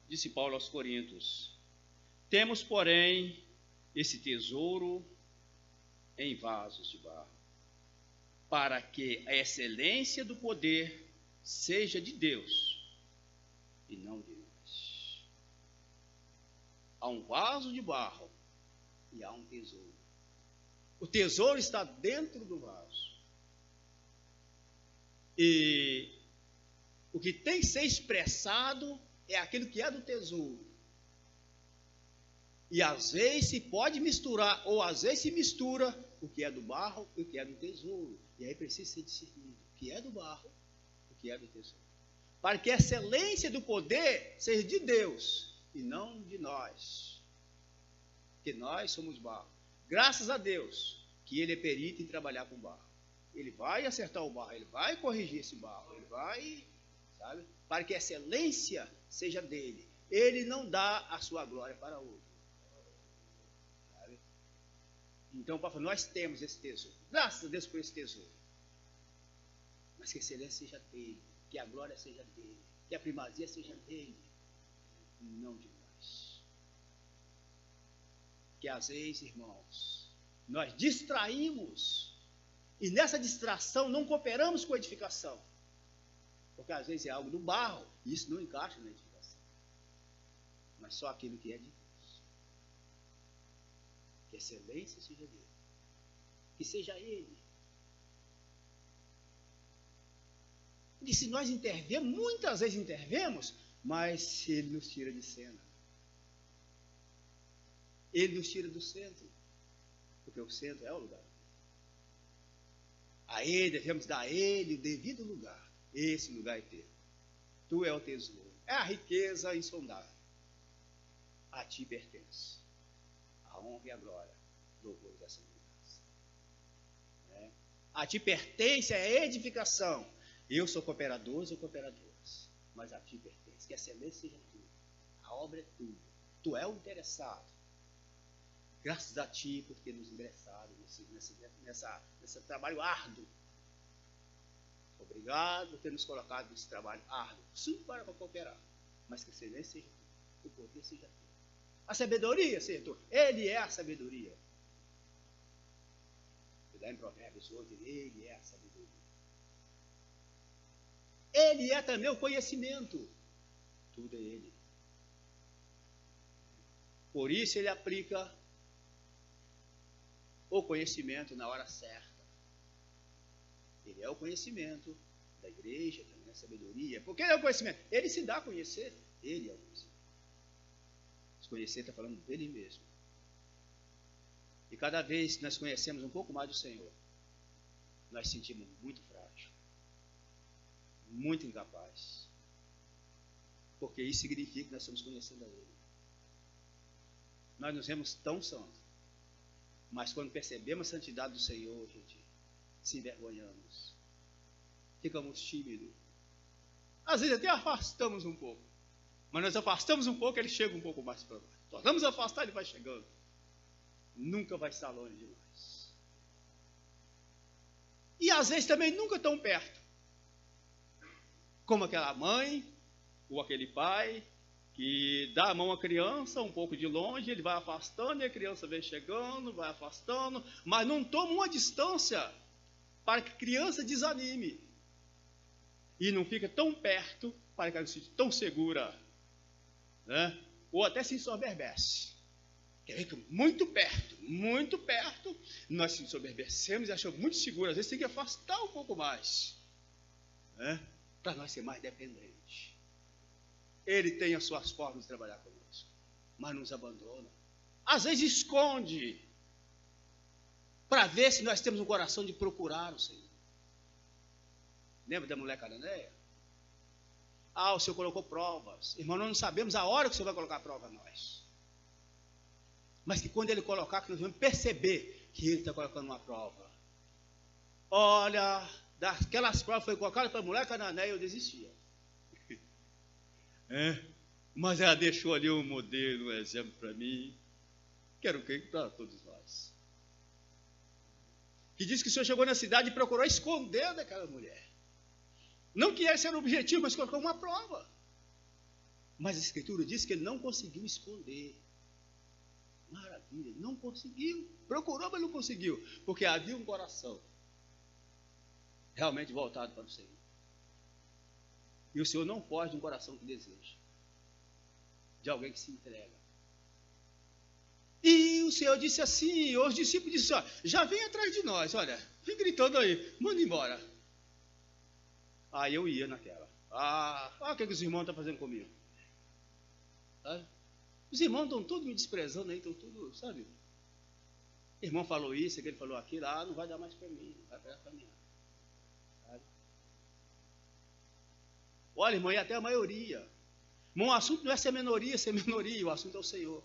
Disse Paulo aos Coríntios: temos, porém, esse tesouro em vasos de barro, para que a excelência do poder seja de Deus e não de nós. Há um vaso de barro e há um tesouro. O tesouro está dentro do vaso. E o que tem que ser expressado é aquilo que é do tesouro. E às vezes se pode misturar, ou às vezes se mistura o que é do barro e o que é do tesouro. E aí precisa ser discernido o que é do barro e o que é do tesouro. Para que a excelência do poder seja de Deus e não de nós. Porque nós somos barro. Graças a Deus que Ele é perito em trabalhar com barro. Ele vai acertar o barro, Ele vai corrigir esse barro, Ele vai, sabe? Para que a excelência seja dele. Ele não dá a sua glória para outro. Sabe? Então, nós temos esse tesouro. Graças a Deus por esse tesouro. Mas que a excelência seja dele. Que a glória seja dele. Que a primazia seja dele. Não de nós. Que às vezes, irmãos, nós distraímos. E nessa distração não cooperamos com a edificação. Porque às vezes é algo do barro, e isso não encaixa na edificação. Mas só aquilo que é de Deus. Que a excelência seja dele. Que seja ele. Porque se nós intervemos, muitas vezes intervemos, mas ele nos tira de cena. Ele nos tira do centro. Porque o centro é o lugar. A ele devemos dar a ele o devido lugar. Esse lugar é teu. Tu é o tesouro. É a riqueza insondável. A ti pertence a honra e a glória, louvor dessa graça. A ti pertence a edificação. Eu sou cooperador, sou cooperadoras. Mas a ti pertence. Que a excelência seja tua. A obra é tua. Tu é o interessado. Graças a ti por ter nos ingressado nesse trabalho árduo. Obrigado por ter nos colocado nesse trabalho árduo. Sim, para cooperar. Mas que a excelência seja tua. O poder seja teu. A sabedoria seja tua. Ele é a sabedoria. Lá em Provérbios 8, ele é a sabedoria. Ele é também o conhecimento. Tudo é ele. Por isso ele aplica o conhecimento na hora certa. Ele é o conhecimento da igreja, também a sabedoria. Porque ele é o conhecimento. Ele se dá a conhecer. Ele é o conhecimento. Se conhecer está falando dele mesmo. E cada vez que nós conhecemos um pouco mais do Senhor, nós sentimos muito frágil, muito incapaz. Porque isso significa que nós estamos conhecendo a Ele. Nós nos vemos tão santos, mas quando percebemos a santidade do Senhor, gente, se envergonhamos, ficamos tímidos. Às vezes até afastamos um pouco, mas nós afastamos um pouco, Ele chega um pouco mais para nós. Tornamos a afastar, Ele vai chegando. Nunca vai estar longe demais. E às vezes também nunca tão perto, como aquela mãe ou aquele pai que dá a mão à criança um pouco de longe, ele vai afastando e a criança vem chegando, vai afastando, mas não toma uma distância para que a criança desanime e não fica tão perto para que ela se sinta tão segura, né? Ou até se ensoberbece. Quer ver que muito perto, nós se ensoberbecemos e achamos muito seguro. Às vezes tem que afastar um pouco mais, né? Para nós ser mais dependentes. Ele tem as suas formas de trabalhar conosco, mas nos abandona. Às vezes esconde, para ver se nós temos um coração de procurar o Senhor. Lembra da mulher cananeia? O Senhor colocou provas. Irmão, nós não sabemos a hora que o Senhor vai colocar a prova a nós. Mas que quando Ele colocar, que nós vamos perceber que Ele está colocando uma prova. Olha, daquelas provas que foi colocadas para a mulher cananeia, eu desistia. Mas ela deixou ali um modelo, um exemplo para mim. Quero que para todos nós. Que diz que o Senhor chegou na cidade e procurou esconder daquela mulher. Não que esse era o objetivo, mas colocou uma prova. Mas a Escritura diz que Ele não conseguiu esconder. Maravilha, não conseguiu. Procurou, mas não conseguiu. Porque havia um coração realmente voltado para o Senhor. E o Senhor não foge de um coração que deseja, de alguém que se entrega. E o Senhor disse assim, os discípulos disseram, já vem atrás de nós, olha, vem gritando aí, manda embora. Aí eu ia naquela. O que os irmãos estão fazendo comigo? Os irmãos estão todos me desprezando aí, estão todos, sabe? O irmão falou isso, aquele falou aquilo, não vai dar mais para mim, não vai para caminhar. Olha, irmão, e até a maioria. Irmão, o assunto não é ser minoria, o assunto é o Senhor.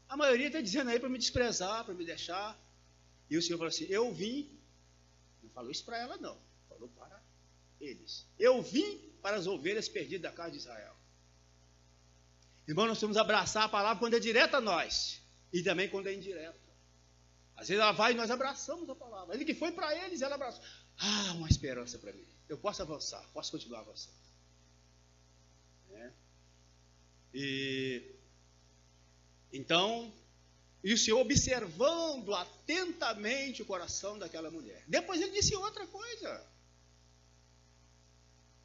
A maioria está dizendo aí para me desprezar, para me deixar. E o Senhor falou assim, eu vim, não falou isso para ela não, falou para eles. Eu vim para as ovelhas perdidas da casa de Israel. Irmão, nós temos que abraçar a palavra quando é direta a nós, e também quando é indireta. Às vezes ela vai e nós abraçamos a palavra. Ele que foi para eles, ela abraçou. Uma esperança para mim. Eu posso avançar, posso continuar avançando. Então, e o Senhor observando atentamente o coração daquela mulher. Depois ele disse outra coisa.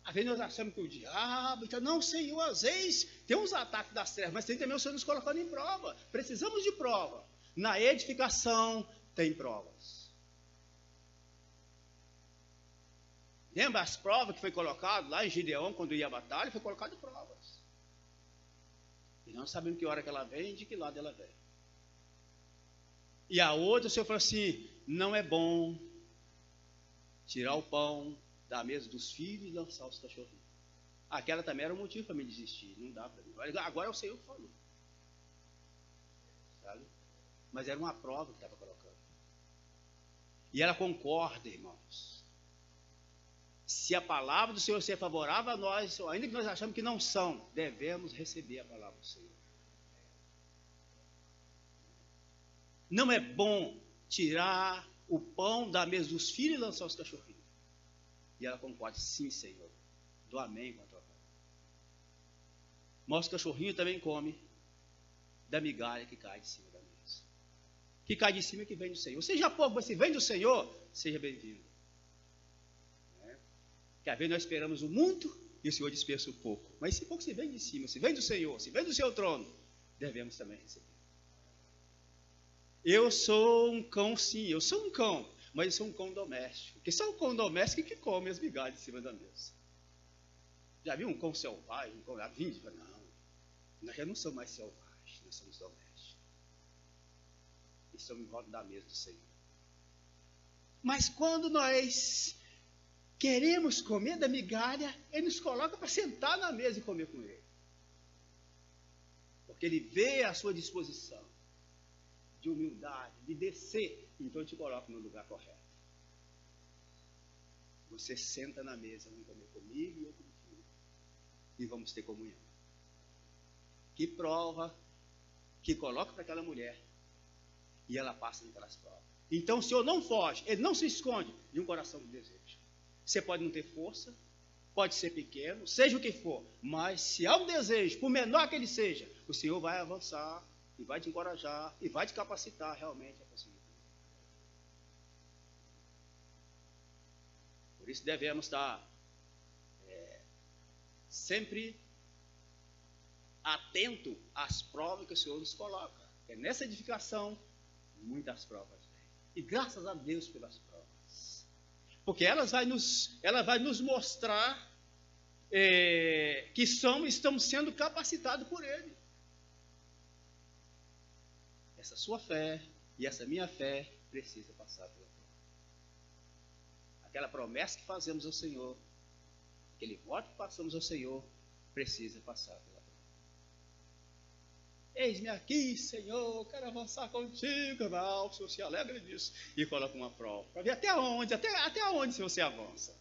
Às vezes nós achamos que o diabo, então, não, Senhor, às vezes tem uns ataques das trevas, mas tem também o Senhor nos colocando em prova. Precisamos de prova. Na edificação tem provas. Lembra as provas que foi colocado lá em Gideão, quando ia à batalha, foi colocado provas. E nós sabemos que hora que ela vem e de que lado ela vem. E a outra, o Senhor falou assim, não é bom tirar o pão da mesa dos filhos e lançar os cachorrinhos. Aquela também era um motivo para me desistir, não dá para mim. Agora é o Senhor que falou. Sabe? Mas era uma prova que estava colocando. E ela concorda, irmãos. Se a palavra do Senhor ser favorável a nós, ainda que nós achamos que não são, devemos receber a palavra do Senhor. Não é bom tirar o pão da mesa dos filhos e lançar os cachorrinhos. E ela concorda, sim, Senhor. Do amém com a tua palavra. Mas o cachorrinho também come da migalha que cai de cima da mesa. Que cai de cima e que vem do Senhor. Seja pouco, mas se vem do Senhor, seja bem-vindo. Que às vezes nós esperamos o muito e o Senhor dispensa o pouco. Mas esse pouco se vem de cima, se vem do Senhor, se vem do seu trono, devemos também receber. Eu sou um cão, sim, eu sou um cão, mas eu sou um cão doméstico. Porque só um cão doméstico que come as migalhas em cima da mesa. Já viu um cão selvagem, um cão víndica? Não, nós já não somos mais selvagens, nós somos domésticos. E estamos em volta da mesa do Senhor. Mas quando nós queremos comer da migalha, Ele nos coloca para sentar na mesa e comer com Ele. Porque Ele vê a sua disposição de humildade, de descer, então Ele te coloca no lugar correto. Você senta na mesa, vem comer comigo e eu contigo. E vamos ter comunhão. Que prova que coloca para aquela mulher e ela passa naquelas provas. Então o Senhor não foge, Ele não se esconde de um coração de desejo. Você pode não ter força, pode ser pequeno, seja o que for, mas se há um desejo, por menor que ele seja, o Senhor vai avançar e vai te encorajar e vai te capacitar realmente a conseguir. Por isso devemos estar sempre atento às provas que o Senhor nos coloca. Porque nessa edificação, muitas provas vêm. E graças a Deus pelas provas. Porque ela vai nos mostrar que estamos sendo capacitados por Ele. Essa sua fé e essa minha fé precisa passar pela prova. Aquela promessa que fazemos ao Senhor, aquele voto que passamos ao Senhor, precisa passar pela prova. Eis-me aqui, Senhor, quero avançar contigo. Não, o Senhor se alegra disso. E coloca uma prova, para ver até onde se você avança.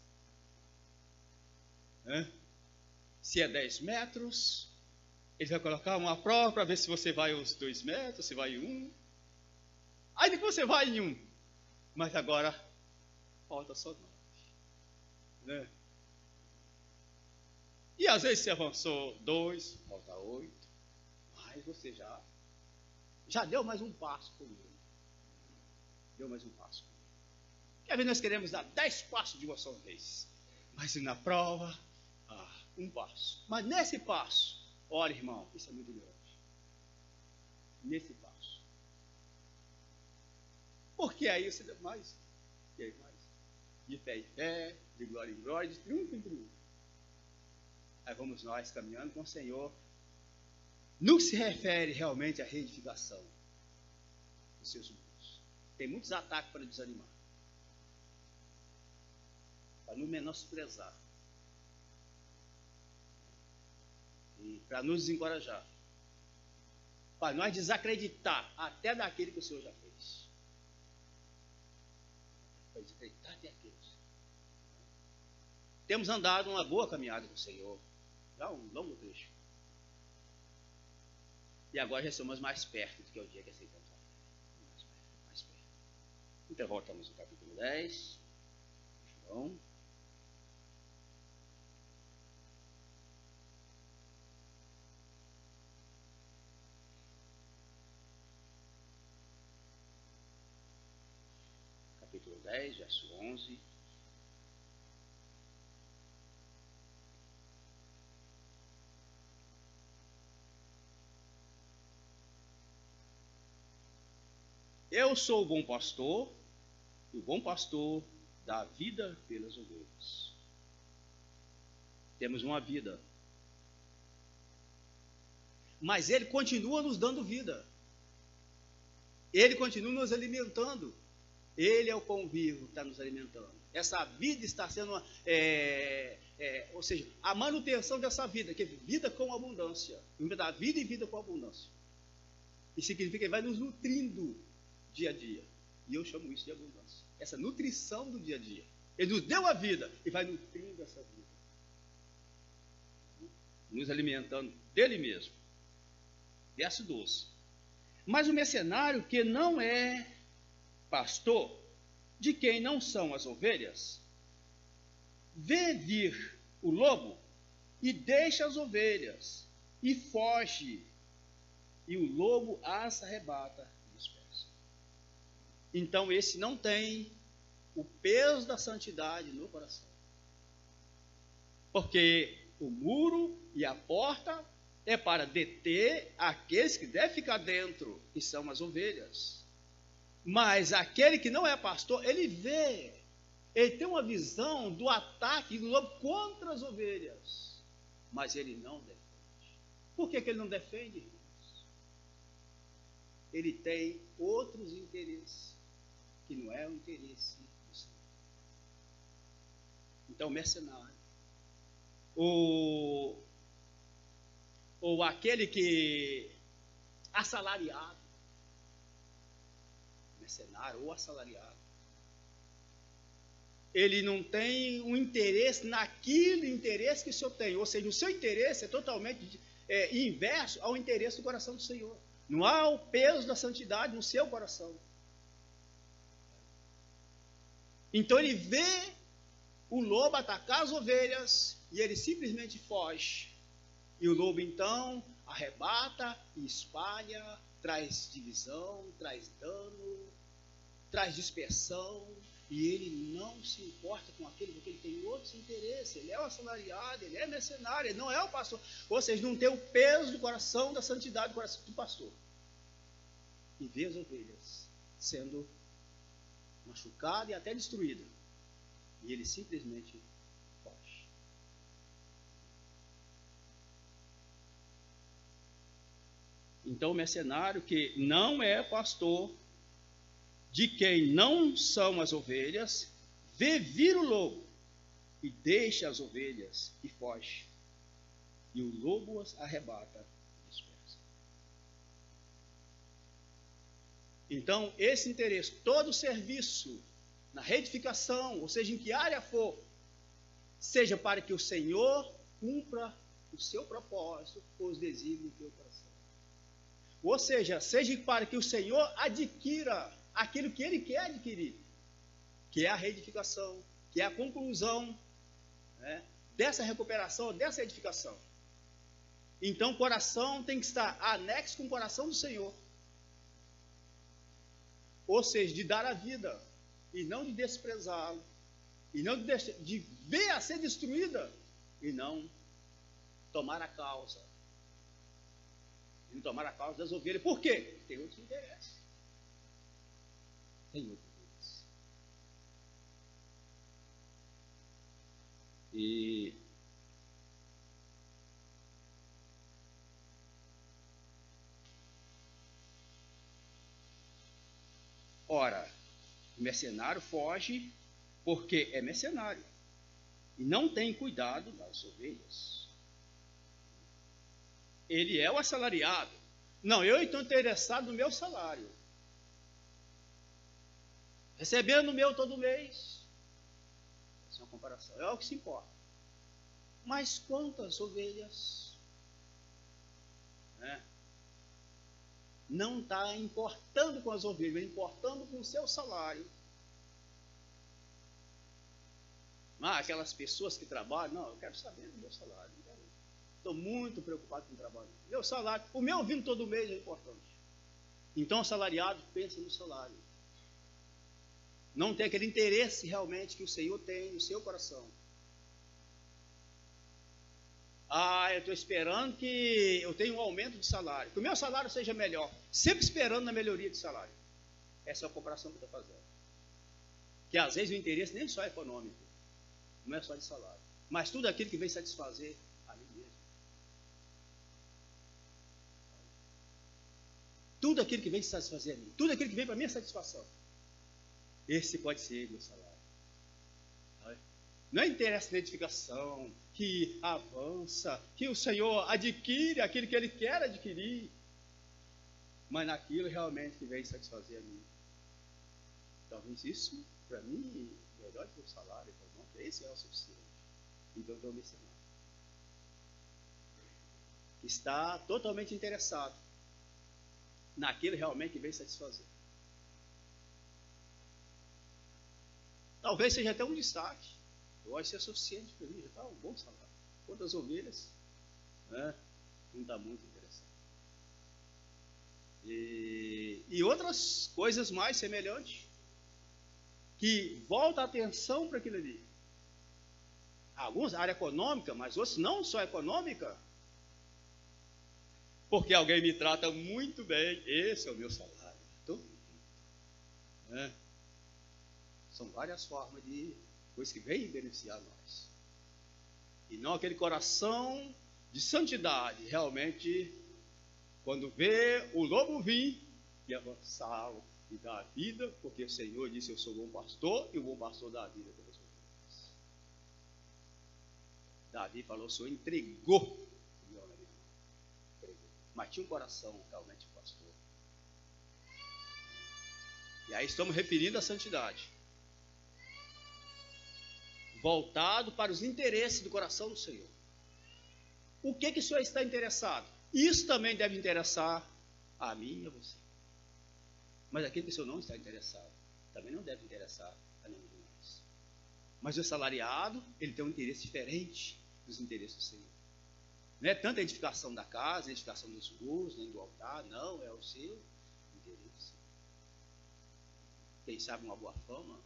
Se é 10 metros, Ele vai colocar uma prova para ver se você vai uns 2 metros, se vai 1. Aí depois você vai em 1. Mas agora, falta só 9. E às vezes você avançou 2, falta 8. Mas você já deu mais um passo comigo. Deu mais um passo comigo. Quer ver, nós queremos dar 10 passos de uma só vez. Mas na prova, um passo. Mas nesse passo, olha, irmão, isso é muito grande. Nesse passo. Porque aí você deu mais. E aí mais. De fé em fé, de glória em glória, de triunfo em triunfo. Aí vamos nós caminhando com o Senhor. No que se refere realmente à reedificação dos seus muros. Tem muitos ataques para desanimar. Para nos menosprezar. E para nos desencorajar. Para nós desacreditar até daquele que o Senhor já fez. Para desacreditar até aqueles. Temos andado uma boa caminhada com o Senhor. Já um longo trecho. E agora já somos mais perto do que o dia que aceitamos a fé. Mais perto. Então voltamos ao capítulo 10. João. Capítulo 10, verso 11. Eu sou o bom pastor, e o bom pastor dá a vida pelas ovelhas. Temos uma vida. Mas Ele continua nos dando vida. Ele continua nos alimentando. Ele é o pão vivo que está nos alimentando. Essa vida está sendo, ou seja, a manutenção dessa vida, que é vida com abundância. Ele dá vida e vida com abundância. Isso significa que Ele vai nos nutrindo dia a dia. E eu chamo isso de abundância. Essa nutrição do dia a dia. Ele nos deu a vida e vai nutrindo essa vida. Nos alimentando dele mesmo. Verso 12. Mas o mercenário que não é pastor, de quem não são as ovelhas, vê vir o lobo e deixa as ovelhas e foge. E o lobo as arrebata. Então esse não tem o peso da santidade no coração. Porque O muro e a porta é para deter aqueles que devem ficar dentro, que são as ovelhas. Mas aquele que não é pastor, ele vê, ele tem uma visão do ataque do lobo contra as ovelhas, mas ele não defende. Por que ele não defende, irmãos? Ele tem outros interesses, que não é o interesse do Senhor. Então, mercenário, ou aquele que assalariado, mercenário ou assalariado, ele não tem um interesse naquele interesse que o Senhor tem, ou seja, o seu interesse é totalmente inverso ao interesse do coração do Senhor. Não há o peso da santidade no seu coração. Então ele vê o lobo atacar as ovelhas e ele simplesmente foge. E o lobo então arrebata e espalha, traz divisão, traz dano, traz dispersão, e ele não se importa com aquilo, porque ele tem outros interesses. Ele é o assalariado, ele é mercenário, ele não é o pastor. Ou seja, não tem o peso do coração, da santidade do coração do pastor. E vê as ovelhas sendo machucadas e até destruídas. E ele simplesmente foge. Então o mercenário que não é pastor, de quem não são as ovelhas, vê vir o lobo e deixa as ovelhas e foge. E o lobo as arrebata e dispersa. Então, esse interesse, todo o serviço na reedificação, ou seja, em que área for, seja para que o Senhor cumpra o seu propósito ou os desígnios do teu coração. Ou seja para que o Senhor adquira aquilo que Ele quer adquirir, que é a reedificação, que é a conclusão, né, dessa recuperação, dessa edificação. Então o coração tem que estar anexo com o coração do Senhor. Ou seja, de dar a vida, e não de desprezá-lo, e não de ver a ser destruída, e não tomar a causa. E não tomar a causa das ovelhas. Por quê? Tem outros interesses. Tem outros interesses. E ora, o mercenário foge porque é mercenário e não tem cuidado das ovelhas. Ele é o assalariado. Não, eu estou interessado no meu salário, recebendo o meu todo mês. Essa é uma comparação, é o que se importa. Mas quantas ovelhas, né, não está importando com as ovelhas, importando com o seu salário? Aquelas pessoas que trabalham, não, eu quero saber do meu salário. Estou muito preocupado com o trabalho. Meu salário, o meu vindo todo mês é importante. Então o salariado pensa no salário. Não tem aquele interesse realmente que o Senhor tem no seu coração. Eu estou esperando que eu tenha um aumento de salário, que o meu salário seja melhor, sempre esperando na melhoria de salário. Essa é a comparação que eu estou fazendo. Que às vezes o interesse nem só é econômico, não é só de salário, mas tudo aquilo que vem satisfazer a mim mesmo. Tudo aquilo que vem satisfazer a mim, tudo aquilo que vem para a minha satisfação. Esse pode ser meu salário. Não é interesse na edificação, que avança, que o Senhor adquire aquilo que Ele quer adquirir, mas naquilo realmente que vem satisfazer a mim. Talvez isso, para mim, melhor que o salário, esse é o suficiente. Então, eu me ensinar. Está totalmente interessado naquilo realmente que vem satisfazer. Talvez seja até um destaque. Eu acho que é suficiente para mim, já está um bom salário. Quantas ovelhas, né, não está muito interessante. E outras coisas mais semelhantes, que volta a atenção para aquilo ali. Alguns, área econômica, mas outros não só econômica. Porque alguém me trata muito bem, esse é o meu salário. Né? São várias formas de coisas que vêm beneficiar nós. E não aquele coração de santidade, realmente, quando vê o lobo vir e avançá-lo e dar a vida, porque o Senhor disse: eu sou bom pastor e o bom pastor dá a vida pelas ovelhas. Davi falou: o Senhor entregou o meu na minha mão. Mas tinha um coração realmente pastor. E aí estamos referindo à santidade, voltado para os interesses do coração do Senhor. O que o Senhor está interessado? Isso também deve interessar a mim e a você. Mas aquilo que o Senhor não está interessado, também não deve interessar a nenhum de nós. Mas o assalariado, ele tem um interesse diferente dos interesses do Senhor. Não é tanto a edificação da casa, a edificação dos muros, nem do altar, não, é o seu interesse. Quem sabe uma boa fama.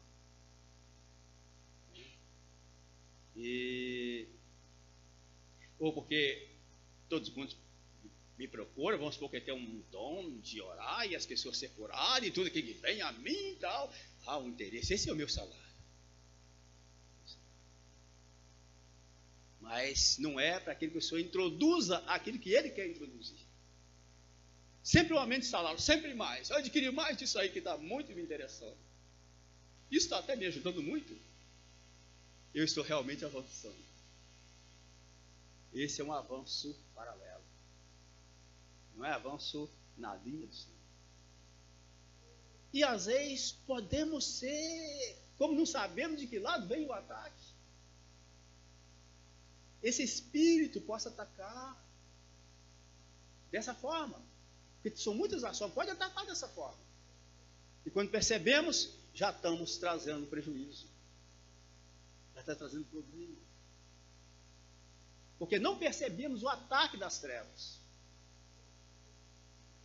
Ou porque todos muitos me procuram, vamos supor que tem um dom de orar e as pessoas ser curadas e tudo que vem a mim e tal. Ah, o interesse, esse é o meu salário. Mas não é para aquele que o Senhor introduza aquilo que Ele quer introduzir. Sempre um aumento de salário, sempre mais. Eu adquiri mais disso aí que está muito me interessando. Isso está até me ajudando muito. Eu estou realmente avançando. Esse é um avanço paralelo. Não é avanço na linha do Senhor. E às vezes podemos ser, como não sabemos de que lado vem o ataque, esse espírito possa atacar dessa forma. Porque são muitas ações, pode atacar dessa forma. E quando percebemos, já estamos trazendo prejuízo. Já está trazendo problema. Porque não percebemos o ataque das trevas.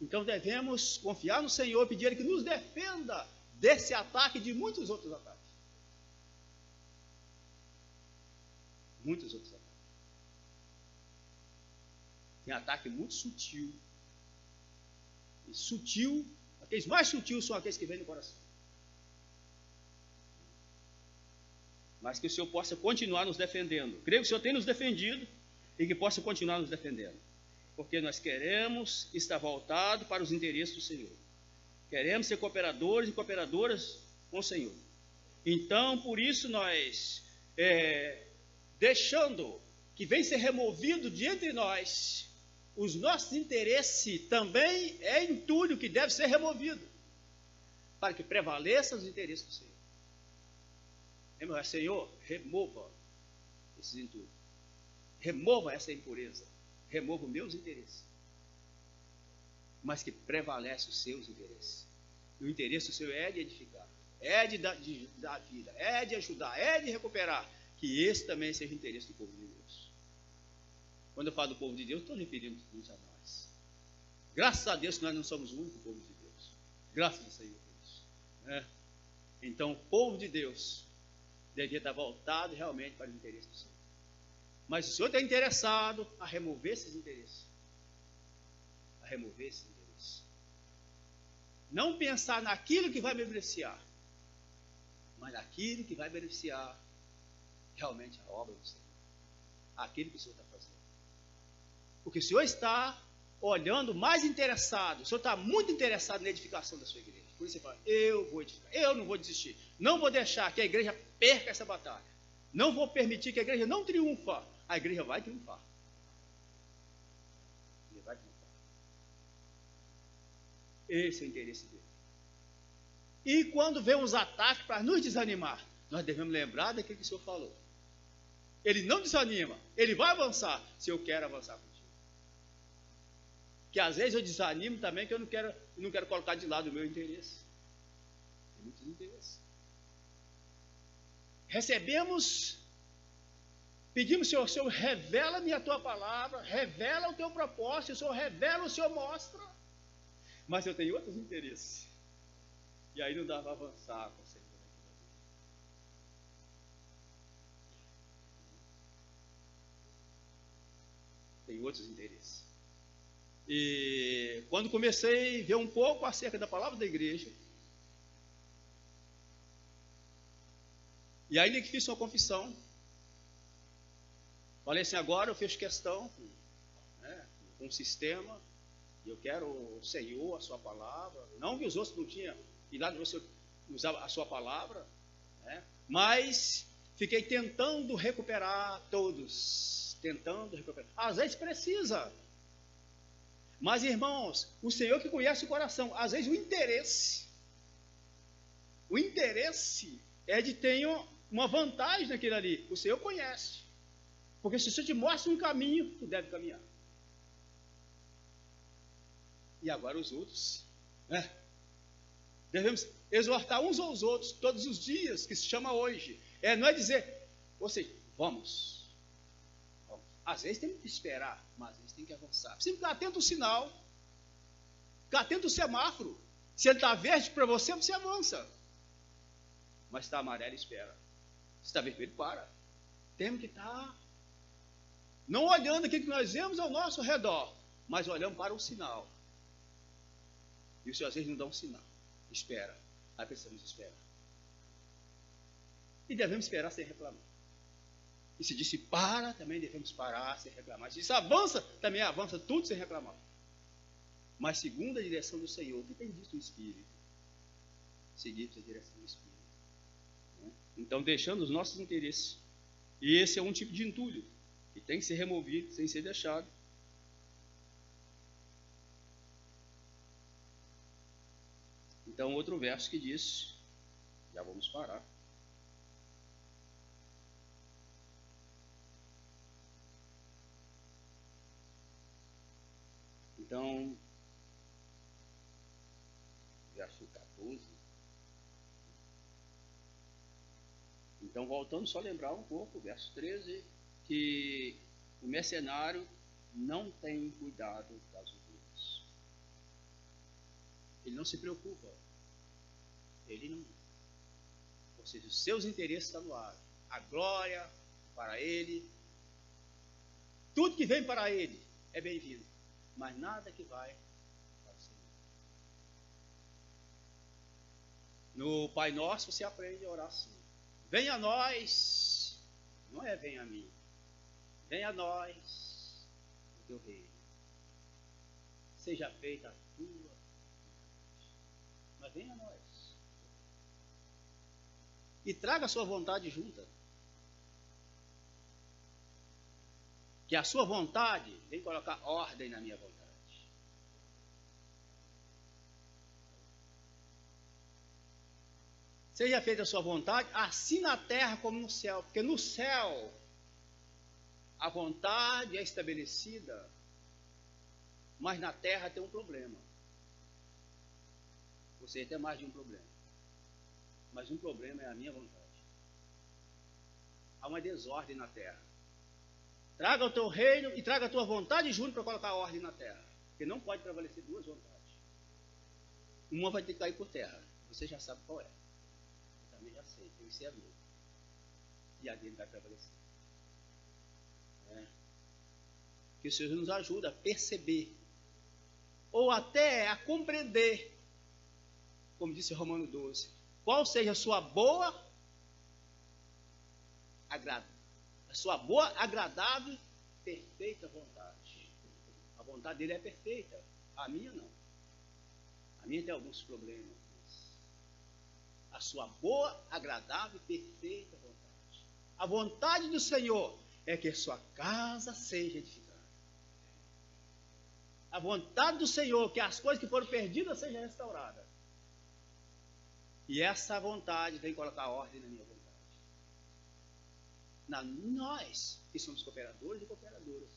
Então devemos confiar no Senhor, pedir a Ele que nos defenda desse ataque e de muitos outros ataques. Muitos outros ataques. Tem ataque muito sutil. E sutil, aqueles mais sutis são aqueles que vêm no coração. Mas que o Senhor possa continuar nos defendendo. Creio que o Senhor tem nos defendido e que possa continuar nos defendendo. Porque nós queremos estar voltados para os interesses do Senhor. Queremos ser cooperadores e cooperadoras com o Senhor. Então, por isso nós, deixando que venha ser removido de entre nós, os nossos interesses também é entulho que deve ser removido, para que prevaleçam os interesses do Senhor. Senhor, remova esses entulhos. Remova essa impureza. Remova os meus interesses. Mas que prevalece os seus interesses. E o interesse do Senhor é de edificar, é de dar vida, é de ajudar, é de recuperar. Que esse também seja o interesse do povo de Deus. Quando eu falo do povo de Deus, estou referindo-nos a nós. Graças a Deus que nós não somos o único povo de Deus. Graças ao Senhor por isso. Né? Então, o povo de Deus devia estar voltado realmente para o interesse do Senhor. Mas o Senhor está interessado a remover esses interesses. A remover esses interesses. Não pensar naquilo que vai beneficiar, mas naquilo que vai beneficiar realmente a obra do Senhor. Aquilo que o Senhor está fazendo. Porque o Senhor está olhando mais interessado, o Senhor está muito interessado na edificação da sua igreja. Por isso você fala: eu vou edificar, eu não vou desistir, não vou deixar que a igreja perca essa batalha, não vou permitir que a igreja não triunfa. A igreja vai triunfar. Ele vai triunfar. Esse é o interesse dele. E quando vem os ataques para nos desanimar, nós devemos lembrar daquilo que o Senhor falou. Ele não desanima, ele vai avançar, se eu quero avançar contigo. Que às vezes eu desanimo também, que eu não quero colocar de lado o meu interesse. Tem muitos interesses. Recebemos, pedimos, ao Senhor, revela-me a tua palavra, revela o teu propósito, o Senhor revela, o Senhor mostra. Mas eu tenho outros interesses. E aí não dá para avançar com o Senhor. tem outros interesses. E quando comecei a ver um pouco acerca da palavra da igreja, e ainda que fiz uma confissão, falei assim, agora eu fecho questão com o sistema, e eu quero o Senhor, a sua palavra, não que os outros não tinham, e lá de você usar a sua palavra, mas fiquei tentando recuperar todos, às vezes precisa, mas irmãos, o Senhor que conhece o coração, às vezes o interesse é de ter uma vantagem naquilo ali, o Senhor conhece, porque se o Senhor te mostra um caminho, tu deve caminhar. E agora os outros, devemos exortar uns aos outros todos os dias, que se chama hoje. Não é dizer, ou seja, vamos. Às vezes tem que esperar, mas às vezes tem que avançar. Precisa ficar atento ao sinal, ficar atento ao semáforo. Se ele está verde para você, você avança. Mas se está amarelo, espera. Se está vermelho, para. Temos que estar não olhando aquilo que nós vemos ao nosso redor, mas olhando para o sinal. E o Senhor às vezes não dá um sinal. Espera. Aí precisamos esperar. E devemos esperar sem reclamar. E se disse para, também devemos parar sem reclamar. Se disse avança, também avança tudo sem reclamar. Mas segundo a direção do Senhor, o que tem dito o Espírito? Seguimos a direção do Espírito. Então, deixando os nossos interesses. E esse é um tipo de entulho que tem que ser removido, sem ser deixado. Então, outro verso que diz, já vamos parar. Então, verso 14. Então, voltando só a lembrar um pouco, verso 13, que o mercenário não tem cuidado das ovelhas. Ele não se preocupa. Ele não. Ou seja, os seus interesses estão no ar. A glória para ele. Tudo que vem para ele é bem-vindo. Mas nada que vai para o Senhor. No Pai Nosso você aprende a orar assim. Venha a nós, não é venha a mim. Venha a nós o teu reino. Seja feita a tua vontade. Mas venha a nós. E traga a sua vontade junta. Que a sua vontade vem colocar ordem na minha vontade. Seja feita a sua vontade, assim na terra como no céu. Porque no céu, a vontade é estabelecida, mas na terra tem um problema. Você tem mais de um problema. Mas um problema é a minha vontade. Há uma desordem na terra. Traga o teu reino e traga a tua vontade junto para colocar a ordem na terra. Porque não pode prevalecer duas vontades. Uma vai ter que cair por terra. Você já sabe qual é. Eu também já sei. Tem que ser a minha. E a dele vai prevalecer. Que o Senhor nos ajuda a perceber. Ou até a compreender. Como disse Romano 12. Qual seja a sua boa, agradável, perfeita vontade. A vontade dele é perfeita, a minha não. A minha tem alguns problemas. A sua boa, agradável, perfeita vontade. A vontade do Senhor é que a sua casa seja edificada. A vontade do Senhor é que as coisas que foram perdidas sejam restauradas. E essa vontade vem colocar ordem na minha vontade. Nós, que somos cooperadores e cooperadoras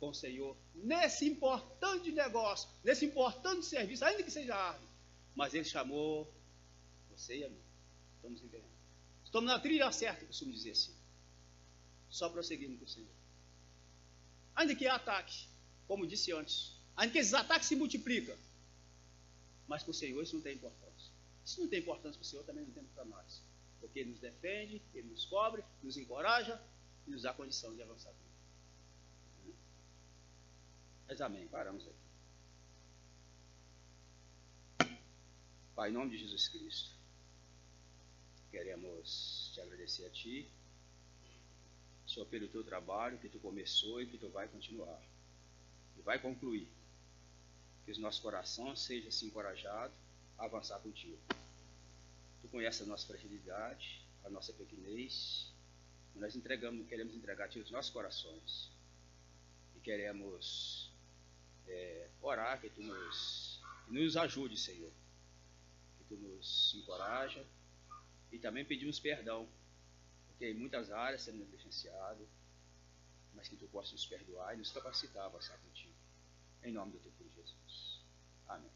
com o Senhor, nesse importante negócio, nesse importante serviço, ainda que seja árduo, mas Ele chamou você e a mim. Estamos empenhados. Estamos na trilha certa, costumo dizer assim. Só prosseguindo com o Senhor. Ainda que há ataque, como disse antes, ainda que esses ataques se multiplicam, mas para o Senhor isso não tem importância. Isso não tem importância para o Senhor, também não tem para nós. Porque Ele nos defende, Ele nos cobre, nos encoraja e nos dá condição de avançar. Mas amém, paramos aqui. Pai, em nome de Jesus Cristo, queremos te agradecer a Ti, Senhor, pelo Teu trabalho que Tu começou e que Tu vai continuar. E vai concluir. Que os nossos corações sejam assim encorajados a avançar contigo. Tu conheces a nossa fragilidade, a nossa pequenez. E nós queremos entregar a Ti os nossos corações. E queremos orar que Tu nos ajude, Senhor. Que Tu nos encoraja. E também pedimos perdão, porque em muitas áreas sendo negligenciado, mas que Tu possa nos perdoar e nos capacitar a avançar contigo. Em nome do Teu Filho Jesus. Amém.